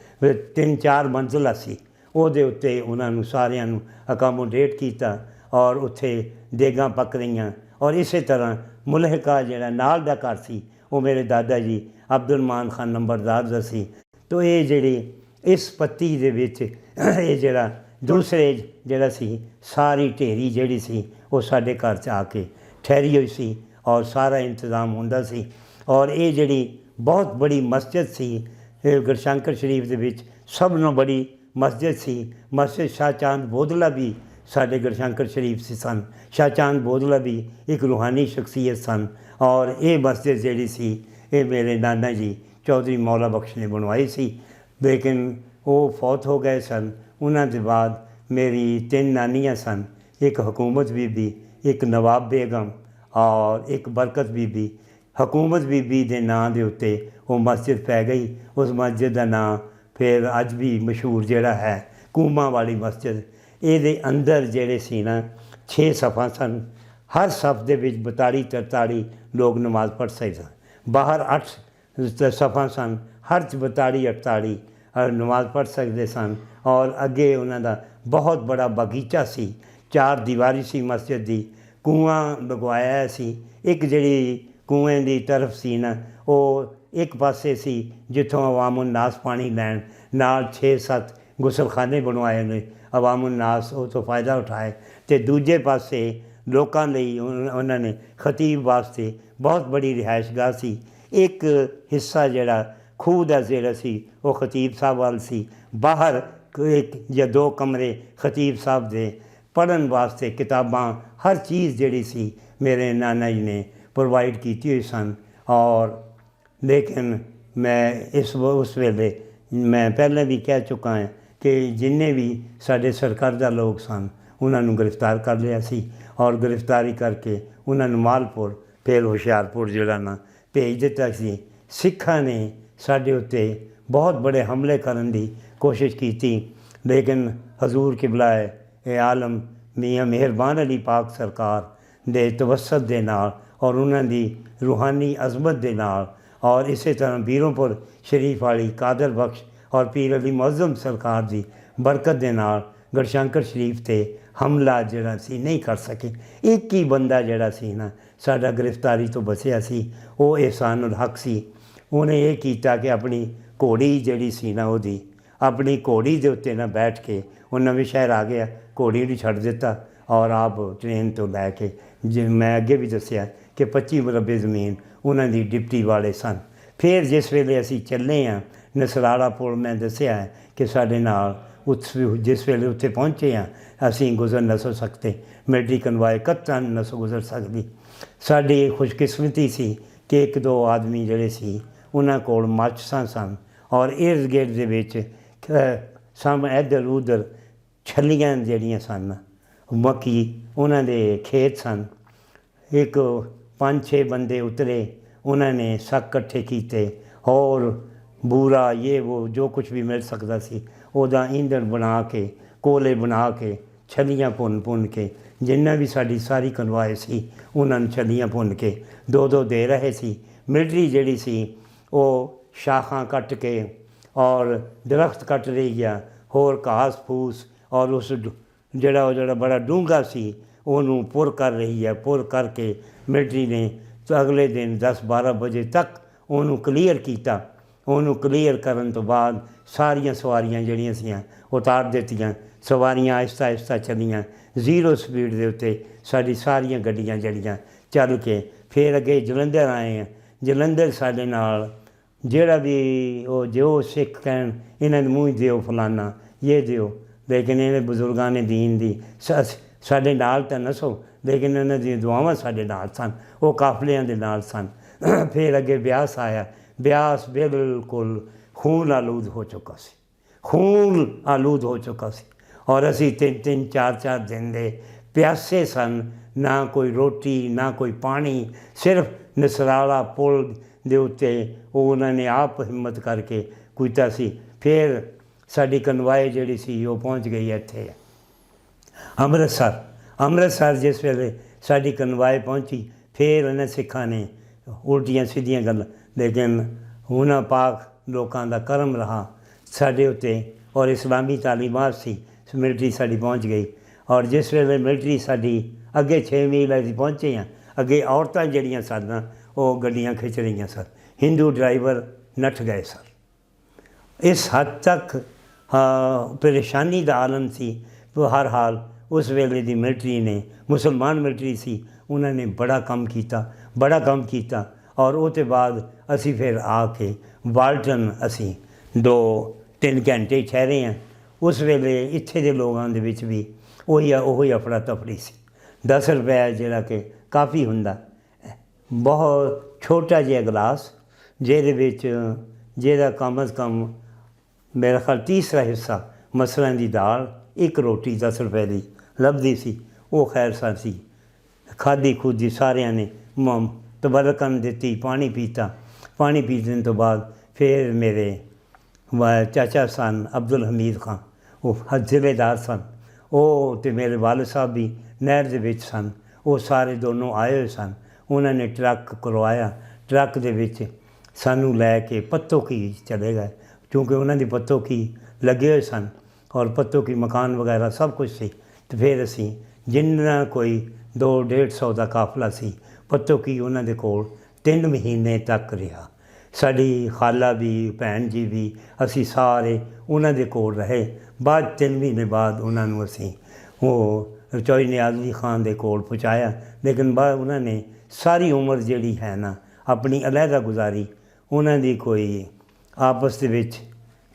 3-4 ਮੰਜ਼ਿਲਾਂ ਸੀ, ਉਹਦੇ ਉੱਤੇ ਉਹਨਾਂ ਨੂੰ ਸਾਰਿਆਂ ਨੂੰ ਅਕਾਮੋਡੇਟ ਕੀਤਾ, ਔਰ ਉੱਥੇ ਦੇਗਾਂ ਪੱਕ ਰਹੀਆਂ। ਔਰ ਇਸੇ ਤਰ੍ਹਾਂ ਮੁਲਹਿਕਾ ਜਿਹੜਾ ਨਾਲ ਦਾ ਘਰ ਸੀ ਉਹ ਮੇਰੇ ਦਾਦਾ ਜੀ ਅਬਦੁਲ ਮਾਨ ਖਾਨ ਨੰਬਰਦਾਰ ਦਾ ਸੀ। ਤੋ ਇਹ ਜਿਹੜੀ ਇਸ ਪੱਤੀ ਦੇ ਵਿੱਚ ਇਹ ਜਿਹੜਾ ਦੂਸਰੇ ਜਿਹੜਾ ਸੀ ਸਾਰੀ ਢੇਰੀ ਜਿਹੜੀ ਸੀ ਉਹ ਸਾਡੇ ਘਰ 'ਚ ਆ ਕੇ ਠਹਿਰੀ ਹੋਈ ਸੀ, ਔਰ ਸਾਰਾ ਇੰਤਜ਼ਾਮ ਹੁੰਦਾ ਸੀ। ਔਰ ਇਹ ਜਿਹੜੀ ਬਹੁਤ ਬੜੀ ਮਸਜਿਦ ਸੀ ਗੁਰਸ਼ੰਕਰ ਸ਼ਰੀਫ ਦੇ ਵਿੱਚ, ਸਭ ਨਾਲੋਂ ਬੜੀ ਮਸਜਿਦ ਸੀ ਮਸਜਿਦ ਸ਼ਾਹ ਚਾਂਦ ਬੋਦਲਾ ਵੀ ਸਾਡੇ ਗੁਰਸ਼ੰਕਰ ਸ਼ਰੀਫ ਸੀ ਸਨ। ਸ਼ਾਹ ਚਾਂਦ ਬੋਦਲਾ ਵੀ ਇੱਕ ਰੂਹਾਨੀ ਸ਼ਖਸੀਅਤ ਸਨ, ਔਰ ਇਹ ਮਸਜਿਦ ਜਿਹੜੀ ਸੀ ਇਹ ਮੇਰੇ ਨਾਨਾ ਜੀ ਚੌਧਰੀ ਮੌਲਾ ਬਖਸ਼ ਨੇ ਬਣਵਾਈ ਸੀ, ਲੇਕਿਨ ਉਹ ਫੌਤ ਹੋ ਗਏ ਸਨ। ਉਹਨਾਂ ਦੇ ਬਾਅਦ ਮੇਰੀ 3 ਨਾਨੀਆਂ ਸਨ, ਇੱਕ ਹਕੂਮਤ ਬੀਬੀ, ਇੱਕ ਨਵਾਬ ਬੇਗਮ, ਔਰ ਇੱਕ ਬਰਕਤ ਬੀਬੀ। ਹਕੂਮਤ ਬੀਬੀ ਦੇ ਨਾਂ ਦੇ ਉੱਤੇ ਉਹ ਮਸਜਿਦ ਪੈ ਗਈ। ਉਸ ਮਸਜਿਦ ਦਾ ਨਾਂ ਫਿਰ ਅੱਜ ਵੀ ਮਸ਼ਹੂਰ ਜਿਹੜਾ ਹੈ ਕੂਮਾ ਵਾਲੀ ਮਸਜਿਦ। ਇਹਦੇ ਅੰਦਰ ਜਿਹੜੇ ਸੀ ਨਾ 6 ਸਫਾਂ ਸਨ, ਹਰ ਸਫ ਦੇ ਵਿੱਚ 42-43 ਲੋਕ ਨਮਾਜ਼ ਪੜ੍ਹ ਸਕਦੇ ਸਨ। ਬਾਹਰ 8 ਸਫਾਂ ਸਨ, ਹਰ 'ਚ 42-48 ਨਮਾਜ਼ ਪੜ੍ਹ ਸਕਦੇ ਸਨ। ਔਰ ਅੱਗੇ ਉਹਨਾਂ ਦਾ ਬਹੁਤ ਬੜਾ ਬਗੀਚਾ ਸੀ, 4 ਦੀਵਾਰੀ ਸੀ ਮਸਜਿਦ ਦੀ। ਕੂਆਂ ਲਗਵਾਇਆ ਸੀ, ਇੱਕ ਜਿਹੜੀ ਕੂਏ ਦੀ ਤਰਫ ਸੀ ਨਾ ਉਹ ਇੱਕ ਪਾਸੇ ਸੀ ਜਿੱਥੋਂ ਅਵਾਮ ਨਾਸ ਪਾਣੀ ਲੈਣ, ਨਾਲ 6-7 ਗੁਸਲਖਾਨੇ ਬਣਵਾਏ ਨੇ, ਅਵਾਮ ਨਾਸ ਉਹ ਤੋਂ ਫਾਇਦਾ ਉਠਾਏ। ਅਤੇ ਦੂਜੇ ਪਾਸੇ ਲੋਕਾਂ ਲਈ ਉਹਨਾਂ ਨੇ ਖਤੀਬ ਵਾਸਤੇ ਬਹੁਤ ਬੜੀ ਰਿਹਾਇਸ਼ਗਾਹ ਸੀ। ਇੱਕ ਹਿੱਸਾ ਜਿਹੜਾ ਖੂਹ ਦਾ ਜਿਹੜਾ ਸੀ ਉਹ ਖਤੀਬ ਸਾਹਿਬ ਵੱਲ ਸੀ। ਬਾਹਰ 1 ਜਾਂ 2 ਕਮਰੇ ਖਤੀਬ ਸਾਹਿਬ ਦੇ ਪੜ੍ਹਨ ਵਾਸਤੇ, ਕਿਤਾਬਾਂ, ਹਰ ਚੀਜ਼ ਜਿਹੜੀ ਸੀ ਮੇਰੇ ਨਾਨਾ ਜੀ ਨੇ ਪ੍ਰੋਵਾਈਡ ਕੀਤੀ ਹੋਈ ਸਨ। ਔਰ ਲੇਕਿਨ ਮੈਂ ਉਸ ਵੇਲੇ ਮੈਂ ਪਹਿਲਾਂ ਵੀ ਕਹਿ ਚੁੱਕਾ ਹਾਂ ਕਿ ਜਿੰਨੇ ਵੀ ਸਾਡੇ ਸਰਕਰਦਾ ਲੋਕ ਸਨ ਉਹਨਾਂ ਨੂੰ ਗ੍ਰਿਫਤਾਰ ਕਰ ਲਿਆ ਸੀ, ਔਰ ਗ੍ਰਿਫਤਾਰੀ ਕਰਕੇ ਉਹਨਾਂ ਨੂੰ ਮਾਲਪੁਰ ਫਿਰ ਹੁਸ਼ਿਆਰਪੁਰ ਜਿਹੜਾ ਨਾ ਭੇਜ ਦਿੱਤਾ ਸੀ। ਸਿੱਖਾਂ ਨੇ ਸਾਡੇ ਉੱਤੇ ਬਹੁਤ ਬੜੇ ਹਮਲੇ ਕਰਨ ਦੀ ਕੋਸ਼ਿਸ਼ ਕੀਤੀ, ਲੇਕਿਨ ਹਜ਼ੂਰ ਕਿਬਲਾ ਇਹ ਆਲਮ ਮੀਆਂ ਮਿਹਰਬਾਨ ਅਲੀ ਪਾਕ ਸਰਕਾਰ ਦੇ ਤਵੱਸਤ ਦੇ ਨਾਲ, ਔਰ ਉਹਨਾਂ ਦੀ ਰੂਹਾਨੀ ਅਜ਼ਮਤ ਦੇ ਨਾਲ, ਔਰ ਇਸੇ ਤਰ੍ਹਾਂ ਬੀਰੋਂਪੁਰ ਸ਼ਰੀਫ ਵਾਲੀ ਕਾਦਰ ਬਖਸ਼ ਔਰ ਪੀਰ ਅਲੀ ਮੁਅੱਜ਼ਮ ਸਰਕਾਰ ਦੀ ਬਰਕਤ ਦੇ ਨਾਲ ਗੁਰਸ਼ੰਕਰ ਸ਼ਰੀਫ 'ਤੇ ਹਮਲਾ ਜਿਹੜਾ ਸੀ ਨਹੀਂ ਕਰ ਸਕੇ। ਇੱਕ ਹੀ ਬੰਦਾ ਜਿਹੜਾ ਸੀ ਨਾ ਸਾਡਾ ਗ੍ਰਿਫਤਾਰੀ ਤੋਂ ਬਚਿਆ ਸੀ, ਉਹ ਇਹਸਾਨ ਹਕ ਸੀ। ਉਹਨੇ ਇਹ ਕੀਤਾ ਕਿ ਆਪਣੀ ਘੋੜੀ ਜਿਹੜੀ ਸੀ ਨਾ ਉਹਦੀ ਆਪਣੀ ਘੋੜੀ ਦੇ ਉੱਤੇ ਨਾ ਬੈਠ ਕੇ ਉਹ ਨਵੇਂ ਸ਼ਹਿਰ ਆ ਗਿਆ, ਘੋੜੀ ਨੂੰ ਛੱਡ ਦਿੱਤਾ, ਔਰ ਆਪ ਟ੍ਰੇਨ ਤੋਂ ਲੈ ਕੇ ਮੈਂ ਅੱਗੇ ਵੀ ਦੱਸਿਆ ਕਿ 25 ਮਰਬੇ ਜ਼ਮੀਨ ਉਹਨਾਂ ਦੀ ਡਿਪਟੀ ਵਾਲੇ ਸਨ। ਫਿਰ ਜਿਸ ਵੇਲੇ ਅਸੀਂ ਚੱਲੇ ਹਾਂ ਨਸਰਾਲਾ ਪੁਲ, ਮੈਂ ਦੱਸਿਆ ਹੈ ਕਿ ਸਾਡੇ ਨਾਲ ਜਿਸ ਵੇਲੇ ਉੱਥੇ ਪਹੁੰਚੇ ਹਾਂ ਅਸੀਂ ਗੁਜ਼ਰ ਨਾ ਸੋ ਸਕਦੇ, ਮਿਲਟਰੀ ਕਨਵਾਏ ਕਤਨ ਨਾ ਸੋ ਗੁਜ਼ਰ ਸਕਦੀ। ਸਾਡੀ ਖੁਸ਼ਕਿਸਮਤੀ ਸੀ ਕਿ 1-2 ਆਦਮੀ ਜਿਹੜੇ ਸੀ ਉਹਨਾਂ ਕੋਲ ਮਾਚਿਸਾਂ ਸਨ, ਔਰ ਇਰਦ ਗਿਰਦ ਦੇ ਵਿੱਚ ਸਾਹਮਣੇ ਇੱਧਰ ਉੱਧਰ ਛੱਲੀਆਂ ਜਿਹੜੀਆਂ ਸਨ, ਮੱਕੀ, ਉਹਨਾਂ ਦੇ ਖੇਤ ਸਨ। ਇੱਕ 5-6 ਬੰਦੇ ਉਤਰੇ, ਉਹਨਾਂ ਨੇ ਸੱਕ ਇਕੱਠੇ ਕੀਤੇ, ਔਰ ਬੂਰਾ ਉਹ ਜੋ ਕੁਛ ਵੀ ਮਿਲ ਸਕਦਾ ਸੀ ਉਹਦਾ ਈਂਧਣ ਬਣਾ ਕੇ, ਕੋਲੇ ਬਣਾ ਕੇ, ਛੱਲੀਆਂ ਭੁੰਨ ਕੇ, ਜਿੰਨਾ ਵੀ ਸਾਡੀ ਸਾਰੀ ਕਨਵਾਏ ਸੀ ਉਹਨਾਂ ਨੂੰ ਛੱਲੀਆਂ ਭੁੰਨ ਕੇ 2-2 ਦੇ ਰਹੇ ਸੀ। ਮਿਲਟਰੀ ਜਿਹੜੀ ਸੀ ਉਹ ਸ਼ਾਖਾਂ ਕੱਟ ਕੇ ਔਰ ਦਰਖਤ ਕੱਟ ਰਹੀ ਆ, ਹੋਰ ਘਾਸ ਫੂਸ, ਔਰ ਉਸ ਜਿਹੜਾ ਬੜਾ ਡੂੰਘਾ ਸੀ ਉਹਨੂੰ ਪੁਰ ਕਰ ਰਹੀ ਹੈ। ਪੁਰ ਕਰਕੇ ਮਿਲਟਰੀ ਨੇ ਅਗਲੇ ਦਿਨ 10-12 ਵਜੇ ਤੱਕ ਉਹਨੂੰ ਕਲੀਅਰ ਕੀਤਾ। ਉਹਨੂੰ ਕਲੀਅਰ ਕਰਨ ਤੋਂ ਬਾਅਦ ਸਾਰੀਆਂ ਸਵਾਰੀਆਂ ਜਿਹੜੀਆਂ ਸੀਆਂ ਉਤਾਰ ਦਿੱਤੀਆਂ। ਸਵਾਰੀਆਂ ਆਹਿਸਤਾ ਆਹਿਸਤਾ ਚੱਲੀਆਂ 0 ਸਪੀਡ ਦੇ ਉੱਤੇ। ਸਾਡੀ ਸਾਰੀਆਂ ਗੱਡੀਆਂ ਜਿਹੜੀਆਂ ਚੱਲ ਕੇ ਫਿਰ ਅੱਗੇ ਜਲੰਧਰ ਆਏ ਹਾਂ। ਜਲੰਧਰ ਸਾਡੇ ਨਾਲ ਜਿਹੜਾ ਵੀ ਉਹ ਜੋ ਸਿੱਖ ਕਹਿਣ ਇਹਨਾਂ ਦੇ ਮੂੰਹ ਦਿਓ ਫਲਾਨਾ ਇਹ ਦਿਓ, ਲੇਕਿਨ ਇਹਨੇ ਬਜ਼ੁਰਗਾਂ ਨੇ ਦੀਨ ਦੀ ਸਾਡੇ ਨਾਲ ਤਾਂ ਨਸੋ, ਲੇਕਿਨ ਇਹਨਾਂ ਦੀਆਂ ਦੁਆਵਾਂ ਸਾਡੇ ਨਾਲ ਸਨ, ਉਹ ਕਾਫਲਿਆਂ ਦੇ ਨਾਲ ਸਨ। ਫਿਰ ਅੱਗੇ ਬਿਆਸ ਆਇਆ, ਬਿਆਸ ਬਿਲਕੁਲ ਖੂਨ ਆਲੂਦ ਹੋ ਚੁੱਕਾ ਸੀ, ਖੂਨ ਆਲੂਦ ਹੋ ਚੁੱਕਾ ਸੀ, ਔਰ ਅਸੀਂ 3-3 4-4 ਦਿਨ ਦੇ ਪਿਆਸੇ ਸਨ, ਨਾ ਕੋਈ ਰੋਟੀ ਨਾ ਕੋਈ ਪਾਣੀ, ਸਿਰਫ ਨਸਰਾਲਾ ਪੁਲ ਦੇ ਉੱਤੇ ਉਹ ਉਹਨਾਂ ਨੇ ਆਪ ਹਿੰਮਤ ਕਰਕੇ ਕੀਤਾ ਸੀ। ਫਿਰ ਸਾਡੀ ਕਨਵਾਏ ਜਿਹੜੀ ਸੀ ਉਹ ਪਹੁੰਚ ਗਈ ਇੱਥੇ ਅੰਮ੍ਰਿਤਸਰ। ਅੰਮ੍ਰਿਤਸਰ ਜਿਸ ਵੇਲੇ ਸਾਡੀ ਕਨਵਾਏ ਪਹੁੰਚੀ, ਫਿਰ ਉਹਨਾਂ ਸਿੱਖਾਂ ਨੇ ਉਲਟੀਆਂ ਸਿੱਧੀਆਂ ਗੱਲਾਂ, ਲੇਕਿਨ ਉਹਨਾਂ ਪਾਕ ਲੋਕਾਂ ਦਾ ਕਰਮ ਰਹਾ ਸਾਡੇ ਉੱਤੇ, ਔਰ ਇਸਲਾਮੀ ਤਾਲੀਮਾਤ ਸੀ, ਮਿਲਟਰੀ ਸਾਡੀ ਪਹੁੰਚ ਗਈ। ਔਰ ਜਿਸ ਵੇਲੇ ਮਿਲਟਰੀ ਸਾਡੀ ਅੱਗੇ 6 ਮੀਲ ਅਸੀਂ ਪਹੁੰਚੇ ਹਾਂ, ਅੱਗੇ ਔਰਤਾਂ ਜਿਹੜੀਆਂ ਸਨ ਉਹ ਗੱਡੀਆਂ ਖਿੱਚ ਰਹੀਆਂ ਸਨ, ਹਿੰਦੂ ਡਰਾਈਵਰ ਨੱਠ ਗਏ ਸਨ। ਇਸ ਹੱਦ ਤੱਕ ਪਰੇਸ਼ਾਨੀ ਦਾ ਆਲਮ ਸੀ। ਹਰ ਹਾਲ ਉਸ ਵੇਲੇ ਦੀ ਮਿਲਟਰੀ ਨੇ, ਮੁਸਲਮਾਨ ਮਿਲਟਰੀ ਸੀ, ਉਹਨਾਂ ਨੇ ਬੜਾ ਕੰਮ ਕੀਤਾ। ਔਰ ਉਹ ਤੋਂ ਬਾਅਦ ਅਸੀਂ ਫਿਰ ਆ ਕੇ ਵਾਲਟਨ ਅਸੀਂ 2-3 ਘੰਟੇ ਠਹਿਰੇ ਹਾਂ। ਉਸ ਵੇਲੇ ਇੱਥੇ ਦੇ ਲੋਕਾਂ ਦੇ ਵਿੱਚ ਵੀ ਉਹੀ ਅਫੜਾ ਤਫੜੀ ਸੀ। 10 ਰੁਪਏ ਜਿਹੜਾ ਕਿ ਕਾਫੀ ਹੁੰਦਾ, ਬਹੁਤ ਛੋਟਾ ਜਿਹਾ ਗਲਾਸ ਜਿਹਦਾ ਕਮ ਅਜ਼ ਕਮ ਮੇਰਾ ਖਿਆਲ ਤੀਸਰਾ ਹਿੱਸਾ ਮਸਰਾਂ ਦੀ ਦਾਲ, 1 ਰੋਟੀ 10 ਰੁਪਏ ਦੀ ਲੱਭਦੀ ਸੀ। ਉਹ ਖੈਰ ਸੀ, ਖਾਧੀ ਖੂਦੀ ਸਾਰਿਆਂ ਨੇ, ਤਬਰਕਨ ਦਿੱਤੀ, ਪਾਣੀ ਪੀਤਾ। ਪਾਣੀ ਪੀਣ ਤੋਂ ਬਾਅਦ ਫਿਰ ਮੇਰੇ ਚਾਚਾ ਸਨ ਅਬਦੁਲ ਹਮੀਦ ਖਾਂ, ਉਹ ਜ਼ਿਲ੍ਹੇਦਾਰ ਸਨ, ਉਹ ਅਤੇ ਮੇਰੇ ਵਾਲਦ ਸਾਹਿਬ ਵੀ ਨਹਿਰ ਦੇ ਵਿੱਚ ਸਨ। ਉਹ ਸਾਰੇ ਦੋਨੋਂ ਆਏ ਹੋਏ ਸਨ। ਉਹਨਾਂ ਨੇ ਟਰੱਕ ਕਰਵਾਇਆ, ਟਰੱਕ ਦੇ ਵਿੱਚ ਸਾਨੂੰ ਲੈ ਕੇ ਪੱਤੋਕੀ ਚਲੇ ਗਏ, ਕਿਉਂਕਿ ਉਹਨਾਂ ਦੀ ਪੱਤੋਕੀ ਲੱਗੇ ਹੋਏ ਸਨ ਔਰ ਪੱਤੋਕੀ ਮਕਾਨ ਵਗੈਰਾ ਸਭ ਕੁਝ ਸੀ। ਅਤੇ ਫਿਰ ਅਸੀਂ ਜਿੰਨਾ ਕੋਈ 200-150 ਦਾ ਕਾਫਲਾ ਸੀ, ਪੱਤੋਕੀ ਉਹਨਾਂ ਦੇ ਕੋਲ 3 ਮਹੀਨੇ ਤੱਕ ਰਿਹਾ। ਸਾਡੀ ਖਾਲਾ ਵੀ, ਭੈਣ ਜੀ ਵੀ, ਅਸੀਂ ਸਾਰੇ ਉਹਨਾਂ ਦੇ ਕੋਲ ਰਹੇ। ਬਾਅਦ 3 ਮਹੀਨੇ ਬਾਅਦ ਉਹਨਾਂ ਨੂੰ ਅਸੀਂ ਉਹ ਚੌਧਰੀ ਨਿਆਜ਼ ਅਲੀ ਖਾਨ ਦੇ ਕੋਲ ਪਹੁੰਚਾਇਆ, ਲੇਕਿਨ ਬਾਅਦ ਉਹਨਾਂ ਨੇ ਸਾਰੀ ਉਮਰ ਜਿਹੜੀ ਹੈ ਨਾ ਆਪਣੀ ਅਲੱਗਾ ਗੁਜ਼ਾਰੀ। ਉਹਨਾਂ ਦੀ ਕੋਈ ਆਪਸ ਦੇ ਵਿੱਚ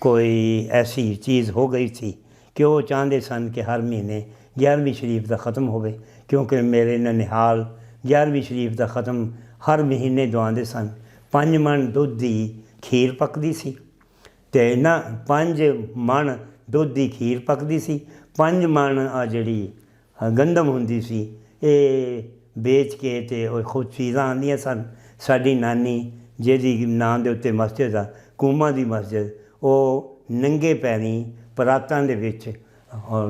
ਕੋਈ ਐਸੀ ਚੀਜ਼ ਹੋ ਗਈ ਸੀ ਕਿ ਉਹ ਚਾਹੁੰਦੇ ਸਨ ਕਿ ਹਰ ਮਹੀਨੇ 11ਵੀਂ ਸ਼ਰੀਫ ਦਾ ਖ਼ਤਮ ਹੋਵੇ, ਕਿਉਂਕਿ ਮੇਰੇ ਨਨਿਹਾਲ 11ਵੀਂ ਸ਼ਰੀਫ ਦਾ ਖ਼ਤਮ ਹਰ ਮਹੀਨੇ ਦਵਾਉਂਦੇ ਸਨ। 5 ਮਣ ਦੁੱਧ ਦੀ ਖੀਰ ਪੱਕਦੀ ਸੀ, ਅਤੇ 5 ਮਣ ਦੁੱਧ ਦੀ ਖੀਰ ਪੱਕਦੀ ਸੀ। 5 ਮਣ ਜਿਹੜੀ ਗੰਦਮ ਹੁੰਦੀ ਸੀ, ਇਹ ਵੇਚ ਕੇ ਅਤੇ ਉਹ ਖੁਦ ਚੀਜ਼ਾਂ ਆਉਂਦੀਆਂ ਸਨ। ਸਾਡੀ ਨਾਨੀ ਜਿਹਦੀ ਨਾਂ ਦੇ ਉੱਤੇ ਮਸਜਿਦ ਆ, ਕੂਮਾ ਦੀ ਮਸਜਿਦ, ਉਹ ਨੰਗੇ ਪੈਰੀਂ ਪਰਾਤਾਂ ਦੇ ਵਿੱਚ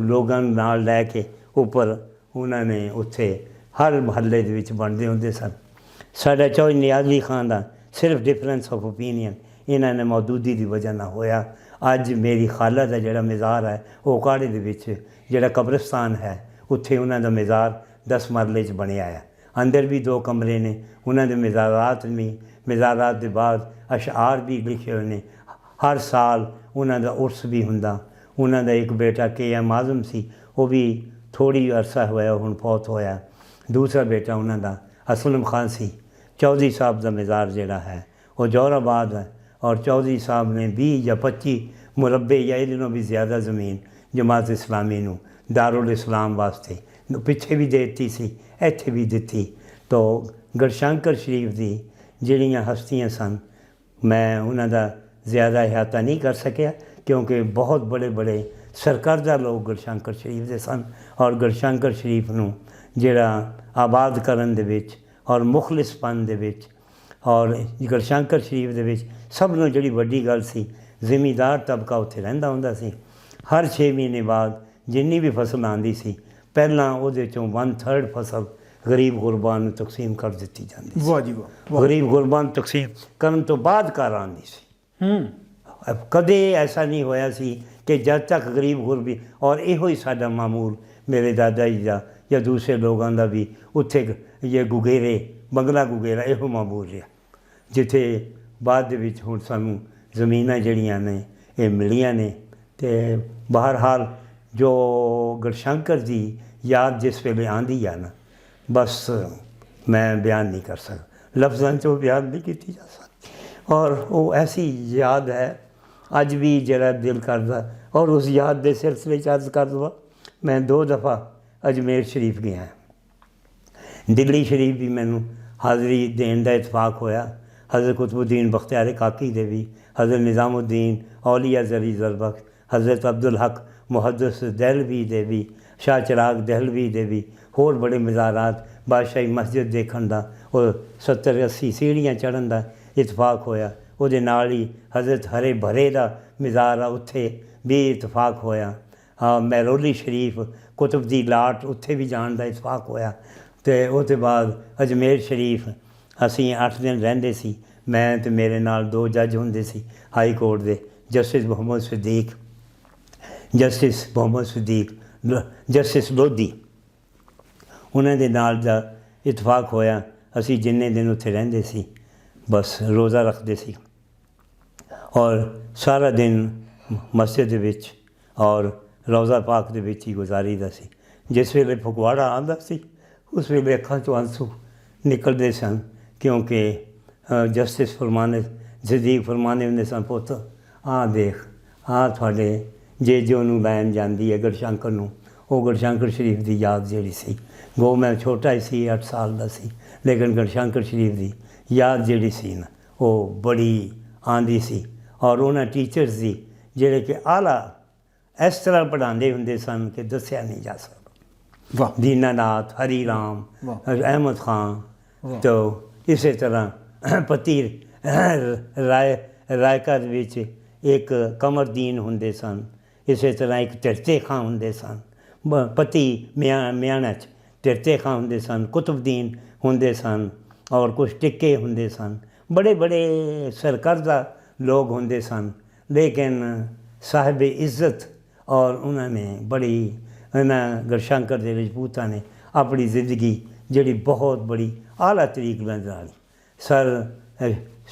ਲੋਕਾਂ ਨੂੰ ਨਾਲ ਲੈ ਕੇ ਉੱਪਰ ਉਹਨਾਂ ਨੇ ਉੱਥੇ ਹਰ ਮਹੱਲੇ ਦੇ ਵਿੱਚ ਵੰਡਦੇ ਹੁੰਦੇ ਸਨ। ਸਾਡਾ ਚੌਧਰੀ ਨਿਆਜ਼ ਅਲੀ ਖਾਨ ਦਾ ਸਿਰਫ ਡਿਫਰੈਂਸ ਆਫ ਓਪੀਨੀਅਨ ਇਹਨਾਂ ਨੇ ਮੌਜੂਦਗੀ ਦੀ ਵਜ੍ਹਾ ਨਾਲ ਹੋਇਆ। ਅੱਜ ਮੇਰੀ ਖਾਲਾ ਦਾ ਜਿਹੜਾ ਮਜ਼ਾਰ ਹੈ ਉਹ ਕਾੜੇ ਦੇ ਵਿੱਚ ਜਿਹੜਾ ਕਬਰਸਤਾਨ ਹੈ, ਉੱਥੇ ਉਹਨਾਂ ਦਾ ਮਜ਼ਾਰ 10 ਮਰਲੇ 'ਚ ਬਣਿਆ ਹੈ। ਅੰਦਰ ਵੀ 2 ਕਮਰੇ ਨੇ, ਉਹਨਾਂ ਦੇ ਮਜ਼ਾਰਾਤ ਦੇ ਬਾਅਦ ਅਸ਼ਆਰ ਵੀ ਲਿਖੇ ਹੋਏ ਨੇ। ਹਰ ਸਾਲ ਉਹਨਾਂ ਦਾ ਉਰਸ ਵੀ ਹੁੰਦਾ। ਉਹਨਾਂ ਦਾ ਇੱਕ ਬੇਟਾ KM ਆਜ਼ਮ ਸੀ, ਉਹ ਵੀ ਥੋੜ੍ਹੀ ਅਰਸਾ ਹੋਇਆ ਹੁਣ ਫੌਤ ਹੋਇਆ। ਦੂਸਰਾ ਬੇਟਾ ਉਹਨਾਂ ਦਾ ਅਸਲਮ ਖਾਨ ਸੀ। ਚੌਧਰੀ ਸਾਹਿਬ ਦਾ ਮਜ਼ਾਰ ਜਿਹੜਾ ਹੈ ਉਹ ਜੌਹਰਾਬਾਦ ਹੈ, ਔਰ ਚੌਧਰੀ ਸਾਹਿਬ ਨੇ 20 ਜਾਂ 25 ਮੁਰੱਬੇ ਜਾਂ ਇਹਦੇ ਨਾਲੋਂ ਵੀ ਜ਼ਿਆਦਾ ਜ਼ਮੀਨ ਜਮਾਤ ਇਸਲਾਮੀ ਨੂੰ ਦਾਰੁਲ ਇਸਲਾਮ ਵਾਸਤੇ ਪਿੱਛੇ ਵੀ ਦੇ ਦਿੱਤੀ ਸੀ, ਇੱਥੇ ਵੀ ਦਿੱਤੀ। ਤੋ ਗੜਸ਼ੰਕਰ ਸ਼ਰੀਫ ਦੀ ਜਿਹੜੀਆਂ ਹਸਤੀਆਂ ਸਨ, ਮੈਂ ਉਹਨਾਂ ਦਾ ਜ਼ਿਆਦਾ ਇਹਾਤਾ ਨਹੀਂ ਕਰ ਸਕਿਆ, ਕਿਉਂਕਿ ਬਹੁਤ ਬੜੇ ਸਰਕਰਦਾ ਲੋਕ ਗੜਸ਼ੰਕਰ ਸ਼ਰੀਫ ਦੇ ਸਨ। ਔਰ ਗੜਸ਼ੰਕਰ ਸ਼ਰੀਫ ਨੂੰ ਜਿਹੜਾ ਆਬਾਦ ਕਰਨ ਦੇ ਵਿੱਚ ਔਰ ਮੁਖਲਿਸਪਨ ਦੇ ਵਿੱਚ, ਔਰ ਗੜਸ਼ੰਕਰ ਸ਼ਰੀਫ ਦੇ ਵਿੱਚ ਸਭ ਨੂੰ ਜਿਹੜੀ ਵੱਡੀ ਗੱਲ ਸੀ, ਜ਼ਿਮੀਂਦਾਰ ਤਬਕਾ ਉੱਥੇ ਰਹਿੰਦਾ ਹੁੰਦਾ ਸੀ। ਹਰ 6 ਮਹੀਨੇ ਬਾਅਦ ਜਿੰਨੀ ਵੀ ਫਸਲ ਆਉਂਦੀ ਸੀ, ਪਹਿਲਾਂ ਉਹਦੇ 'ਚੋਂ 1/3 ਫਸਲ ਗਰੀਬ ਗੁਰਬਾਂ ਨੂੰ ਤਕਸੀਮ ਕਰ ਦਿੱਤੀ ਜਾਂਦੀ ਸੀ। ਵਾਹ ਜੀ ਵਾਹ। ਗਰੀਬ ਗੁਰਬਾਂ ਨੂੰ ਤਕਸੀਮ ਕਰਨ ਤੋਂ ਬਾਅਦ ਘਰ ਆਉਂਦੀ ਸੀ। ਕਦੇ ਐਸਾ ਨਹੀਂ ਹੋਇਆ ਸੀ ਕਿ ਜਦ ਤੱਕ ਗਰੀਬ ਗੁਰਬੀ, ਔਰ ਇਹੋ ਹੀ ਸਾਡਾ ਮਾਮੂਲ ਮੇਰੇ ਦਾਦਾ ਜੀ ਦਾ ਜਾਂ ਦੂਸਰੇ ਲੋਕਾਂ ਦਾ ਵੀ ਉੱਥੇ ਇਹ ਗੁਗੇਰੇ, ਬੰਗਲਾ ਗੁਗੇਰਾ, ਇਹੋ ਮਾਮੂਲ ਰਿਹਾ, ਜਿੱਥੇ ਬਾਅਦ ਦੇ ਵਿੱਚ ਹੁਣ ਸਾਨੂੰ ਜ਼ਮੀਨਾਂ ਜਿਹੜੀਆਂ ਨੇ ਇਹ ਮਿਲੀਆਂ ਨੇ। ਅਤੇ ਬਹਰਹਾਲ ਜੋ ਗੜਸ਼ੰਕਰ ਦੀ ਯਾਦ ਜਿਸ ਵੇਲੇ ਆਉਂਦੀ ਆ ਨਾ, ਬਸ ਮੈਂ ਬਿਆਨ ਨਹੀਂ ਕਰ ਸਕਦਾ, ਲਫ਼ਜ਼ਾਂ 'ਚ ਉਹ ਬਿਆਨ ਨਹੀਂ ਕੀਤੀ ਜਾ ਸਕਦੀ। ਔਰ ਉਹ ਐਸੀ ਯਾਦ ਹੈ ਅੱਜ ਵੀ ਜਿਹੜਾ ਦਿਲ ਕਰਦਾ। ਔਰ ਉਸ ਯਾਦ ਦੇ ਸਿਲਸਿਲੇ 'ਚ अर्ज़ ਕਰ ਦਵਾਂ, ਮੈਂ 2 ਦਫਾ ਅਜਮੇਰ ਸ਼ਰੀਫ ਗਿਆ। ਦਿੱਲੀ ਸ਼ਰੀਫ ਵੀ ਮੈਨੂੰ ਹਾਜ਼ਰੀ ਦੇਣ ਦਾ ਇਤਫਾਕ ਹੋਇਆ। हज़रत कुतुबुद्दीन बख्तियार काकी दे भी, हज़रत निज़ामुद्दीन औलिया ज़री ज़रबख्श, हज़रत अब्दुल हक मुहद्दिस दहलवी दे भी, शाह चिराग दहलवी दे भी, होर बड़े मज़ारात, बादशाही मस्जिद देखण दा और 70-80 सीढ़ियाँ चढ़न दा इतफाक होया। ਉਹਦੇ ਨਾਲ ਹੀ हज़रत हरे भरे दा मज़ार आ उत्थे भी इतफाक होया। महरौली शरीफ कुतुब दी लाट उत्थे भी जाण दा इतफाक होया। तो उसके बाद अजमेर शरीफ ਅਸੀਂ 8 ਦਿਨ ਰਹਿੰਦੇ ਸੀ। ਮੈਂ ਤੇ ਮੇਰੇ ਨਾਲ 2 ਜੱਜ ਹੁੰਦੇ ਸੀ ਹਾਈ ਕੋਰਟ ਦੇ, ਜਸਟਿਸ ਮੁਹੰਮਦ ਸਦੀਕ, ਜਸਟਿਸ ਲੋਧੀ। ਉਹਨਾਂ ਦੇ ਨਾਲ ਦਾ ਇਤਫਾਕ ਹੋਇਆ। ਅਸੀਂ ਜਿੰਨੇ ਦਿਨ ਉੱਥੇ ਰਹਿੰਦੇ ਸੀ ਬਸ ਰੋਜ਼ਾ ਰੱਖਦੇ ਸੀ ਔਰ ਸਾਰਾ ਦਿਨ ਮਸਜਿਦ ਦੇ ਵਿੱਚ ਔਰ ਰੋਜ਼ਾ ਪਾਕ ਦੇ ਵਿੱਚ ਹੀ ਗੁਜ਼ਾਰੀਦਾ ਸੀ। ਜਿਸ ਵੇਲੇ ਫਗਵਾੜਾ ਆਉਂਦਾ ਸੀ ਉਸ ਵੇਲੇ ਅੱਖਾਂ 'ਚੋਂ ਆਂਸੂ ਨਿਕਲਦੇ ਸਨ, क्योंकि जस्टिस फरमाने सदीक फरमाने होंदे सन, पुत्त आ देख आ थोड़े जे जो लैन जाती है गढ़शंकर नूं, वो गढ़शंकर शरीफ की याद जी सी। गो मैं छोटा ही सी, 8 साल का सी, लेकिन गढ़शंकर शरीफ की याद जी सी ना वो बड़ी आंदी सी। और उन्होंने टीचर्स की जेड़े कि आला इस तरह पढ़ाते होंदे सन कि दसिया नहीं जा सकता। दीनानाथ, हरी राम, अहमद खान, तो इस तरह पति रायका विच एक कमरदीन होंदे सन, इस तरह एक तिरते खां होंदे सन, पति म्याणा च तिरते खां होंदे सन, कुतुबदीन होंदे सन और कुछ टिक्के होंदे सन। बड़े बड़े सरकर्दा लोग होंदे सन, लेकिन साहिब इज़्ज़त और उन्होंने बड़ी इन्होंने गढ़शंकर दे राजपूतां ने अपनी ज़िंदगी जिहड़ी बहुत बड़ी आला तरीक नाल सर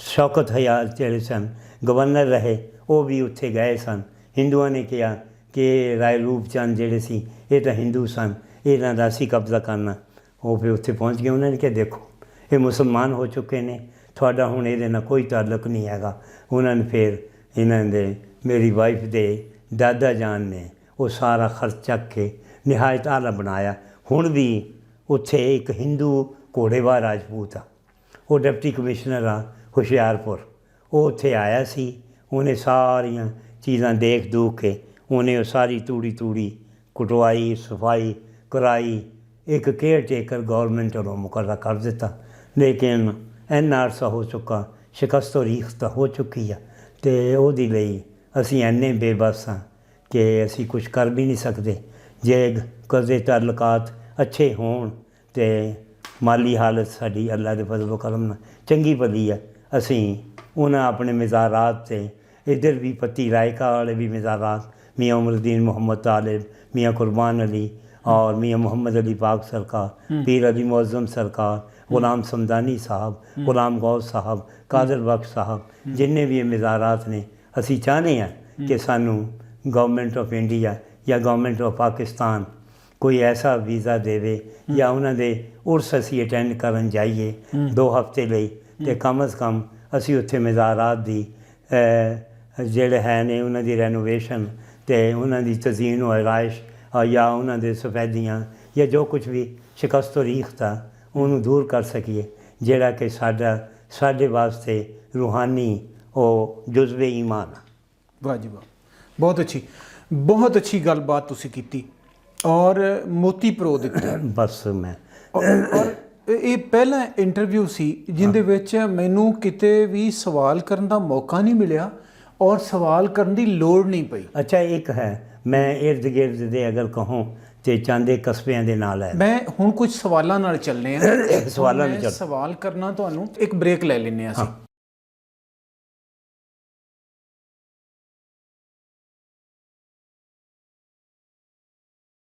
शौकत हयात जिहड़े सन गवर्नर रहे वो भी उत्थे गए सन। हिंदुओं ने कहा कि राय रूप चंद जिहड़े सी ये तो हिंदू सन, इन्हां दा असीं कब्जा करना। वो फिर उत्थे पहुँच गए। उन्होंने कहा देखो ये मुसलमान हो चुके ने, तुहाडा हुण इहदे नाल कोई ताल्लुक नहीं हैगा। उन्होंने फिर इन्हां दे मेरी वाइफ दे दादा जान ने वो सारा खर्च चक के निहायत आला बनाया। हुण भी उत्थे एक हिंदू घोड़ेवार राजपूत आ, वो डिप्टी कमिश्नर आ हुशियारपुर, वो उत्थे आया सी। उन्हें सारियां चीज़ां देख दूख के उन्हें सारी तूड़ी कुटवाई सफाई कराई, एक केयर टेकर गौरमेंट वालों मुकर्रा कर दिता। लेकिन इन्ना अरसा हो चुका, शिकस्त रीख तो हो चुकी है, तो ਉਹਦੇ ਲਈ ਅਸੀਂ ਇੰਨੇ ਬੇਬਸ ਹਾਂ कि ਅਸੀਂ कुछ कर भी नहीं सकते। जे कदे ताल्लुकात अच्छे होण तो माली हालत साड़ी अल्लाह के फजल करम नाल चंगी भली है। असी उन्हें अपने मज़ारात से इधर भी पति रायका वाले भी मज़ारात, मियाँ उमरुद्दीन मोहम्मद तालिब, मियाँ कुरबान अली और मियाँ मोहम्मद अली पाक सरकार, पीर अली मुअज़्ज़म सरकार, ग़ुलाम समदानी साहब, ग़ुलाम गौस साहब, कादर बख्श साहब, जिन्हें भी ये मज़ारात ने असी चाहते हैं कि सानू गवर्नमेंट ऑफ इंडिया या गवर्नमेंट ऑफ पाकिस्तान कोई ऐसा वीज़ा देवे या उन्होंने उर्स असी अटेंड करन जाइए 2 हफ्ते ਲਈ तो कम अज़ कम असी उत्थे मज़ारात दी ਜਿਹੜੇ है ने उन्हों की रेनोवेशन तो उन्हों की तज़ीन व आराइश या उन्होंने सफेदियाँ या जो कुछ भी शिकस्त रीख था उन्होंने दूर कर सकीए, जोड़ा कि साढ़े वास्ते रूहानी और जुज़्वे ईमान। वाह जी वाह, बहुत अच्छी गलबात तुसी कीती और मोती परो दिते। बस मैं और ये पहला इंटरव्यू सी जिंदे विच मैनू किते भी सवाल करन दा मौका नहीं मिलिया और सवाल करन दी लोड़ नहीं पई। अच्छा एक है, मैं इर्द गिर्द दे अगर कहूँ तो चांदे कस्बियां दे नाल है। मैं हुण कुछ सवालों नाल चलने हैं। सवालों में चल सवाल करना तुहानू एक ब्रेक ले लेने हैं।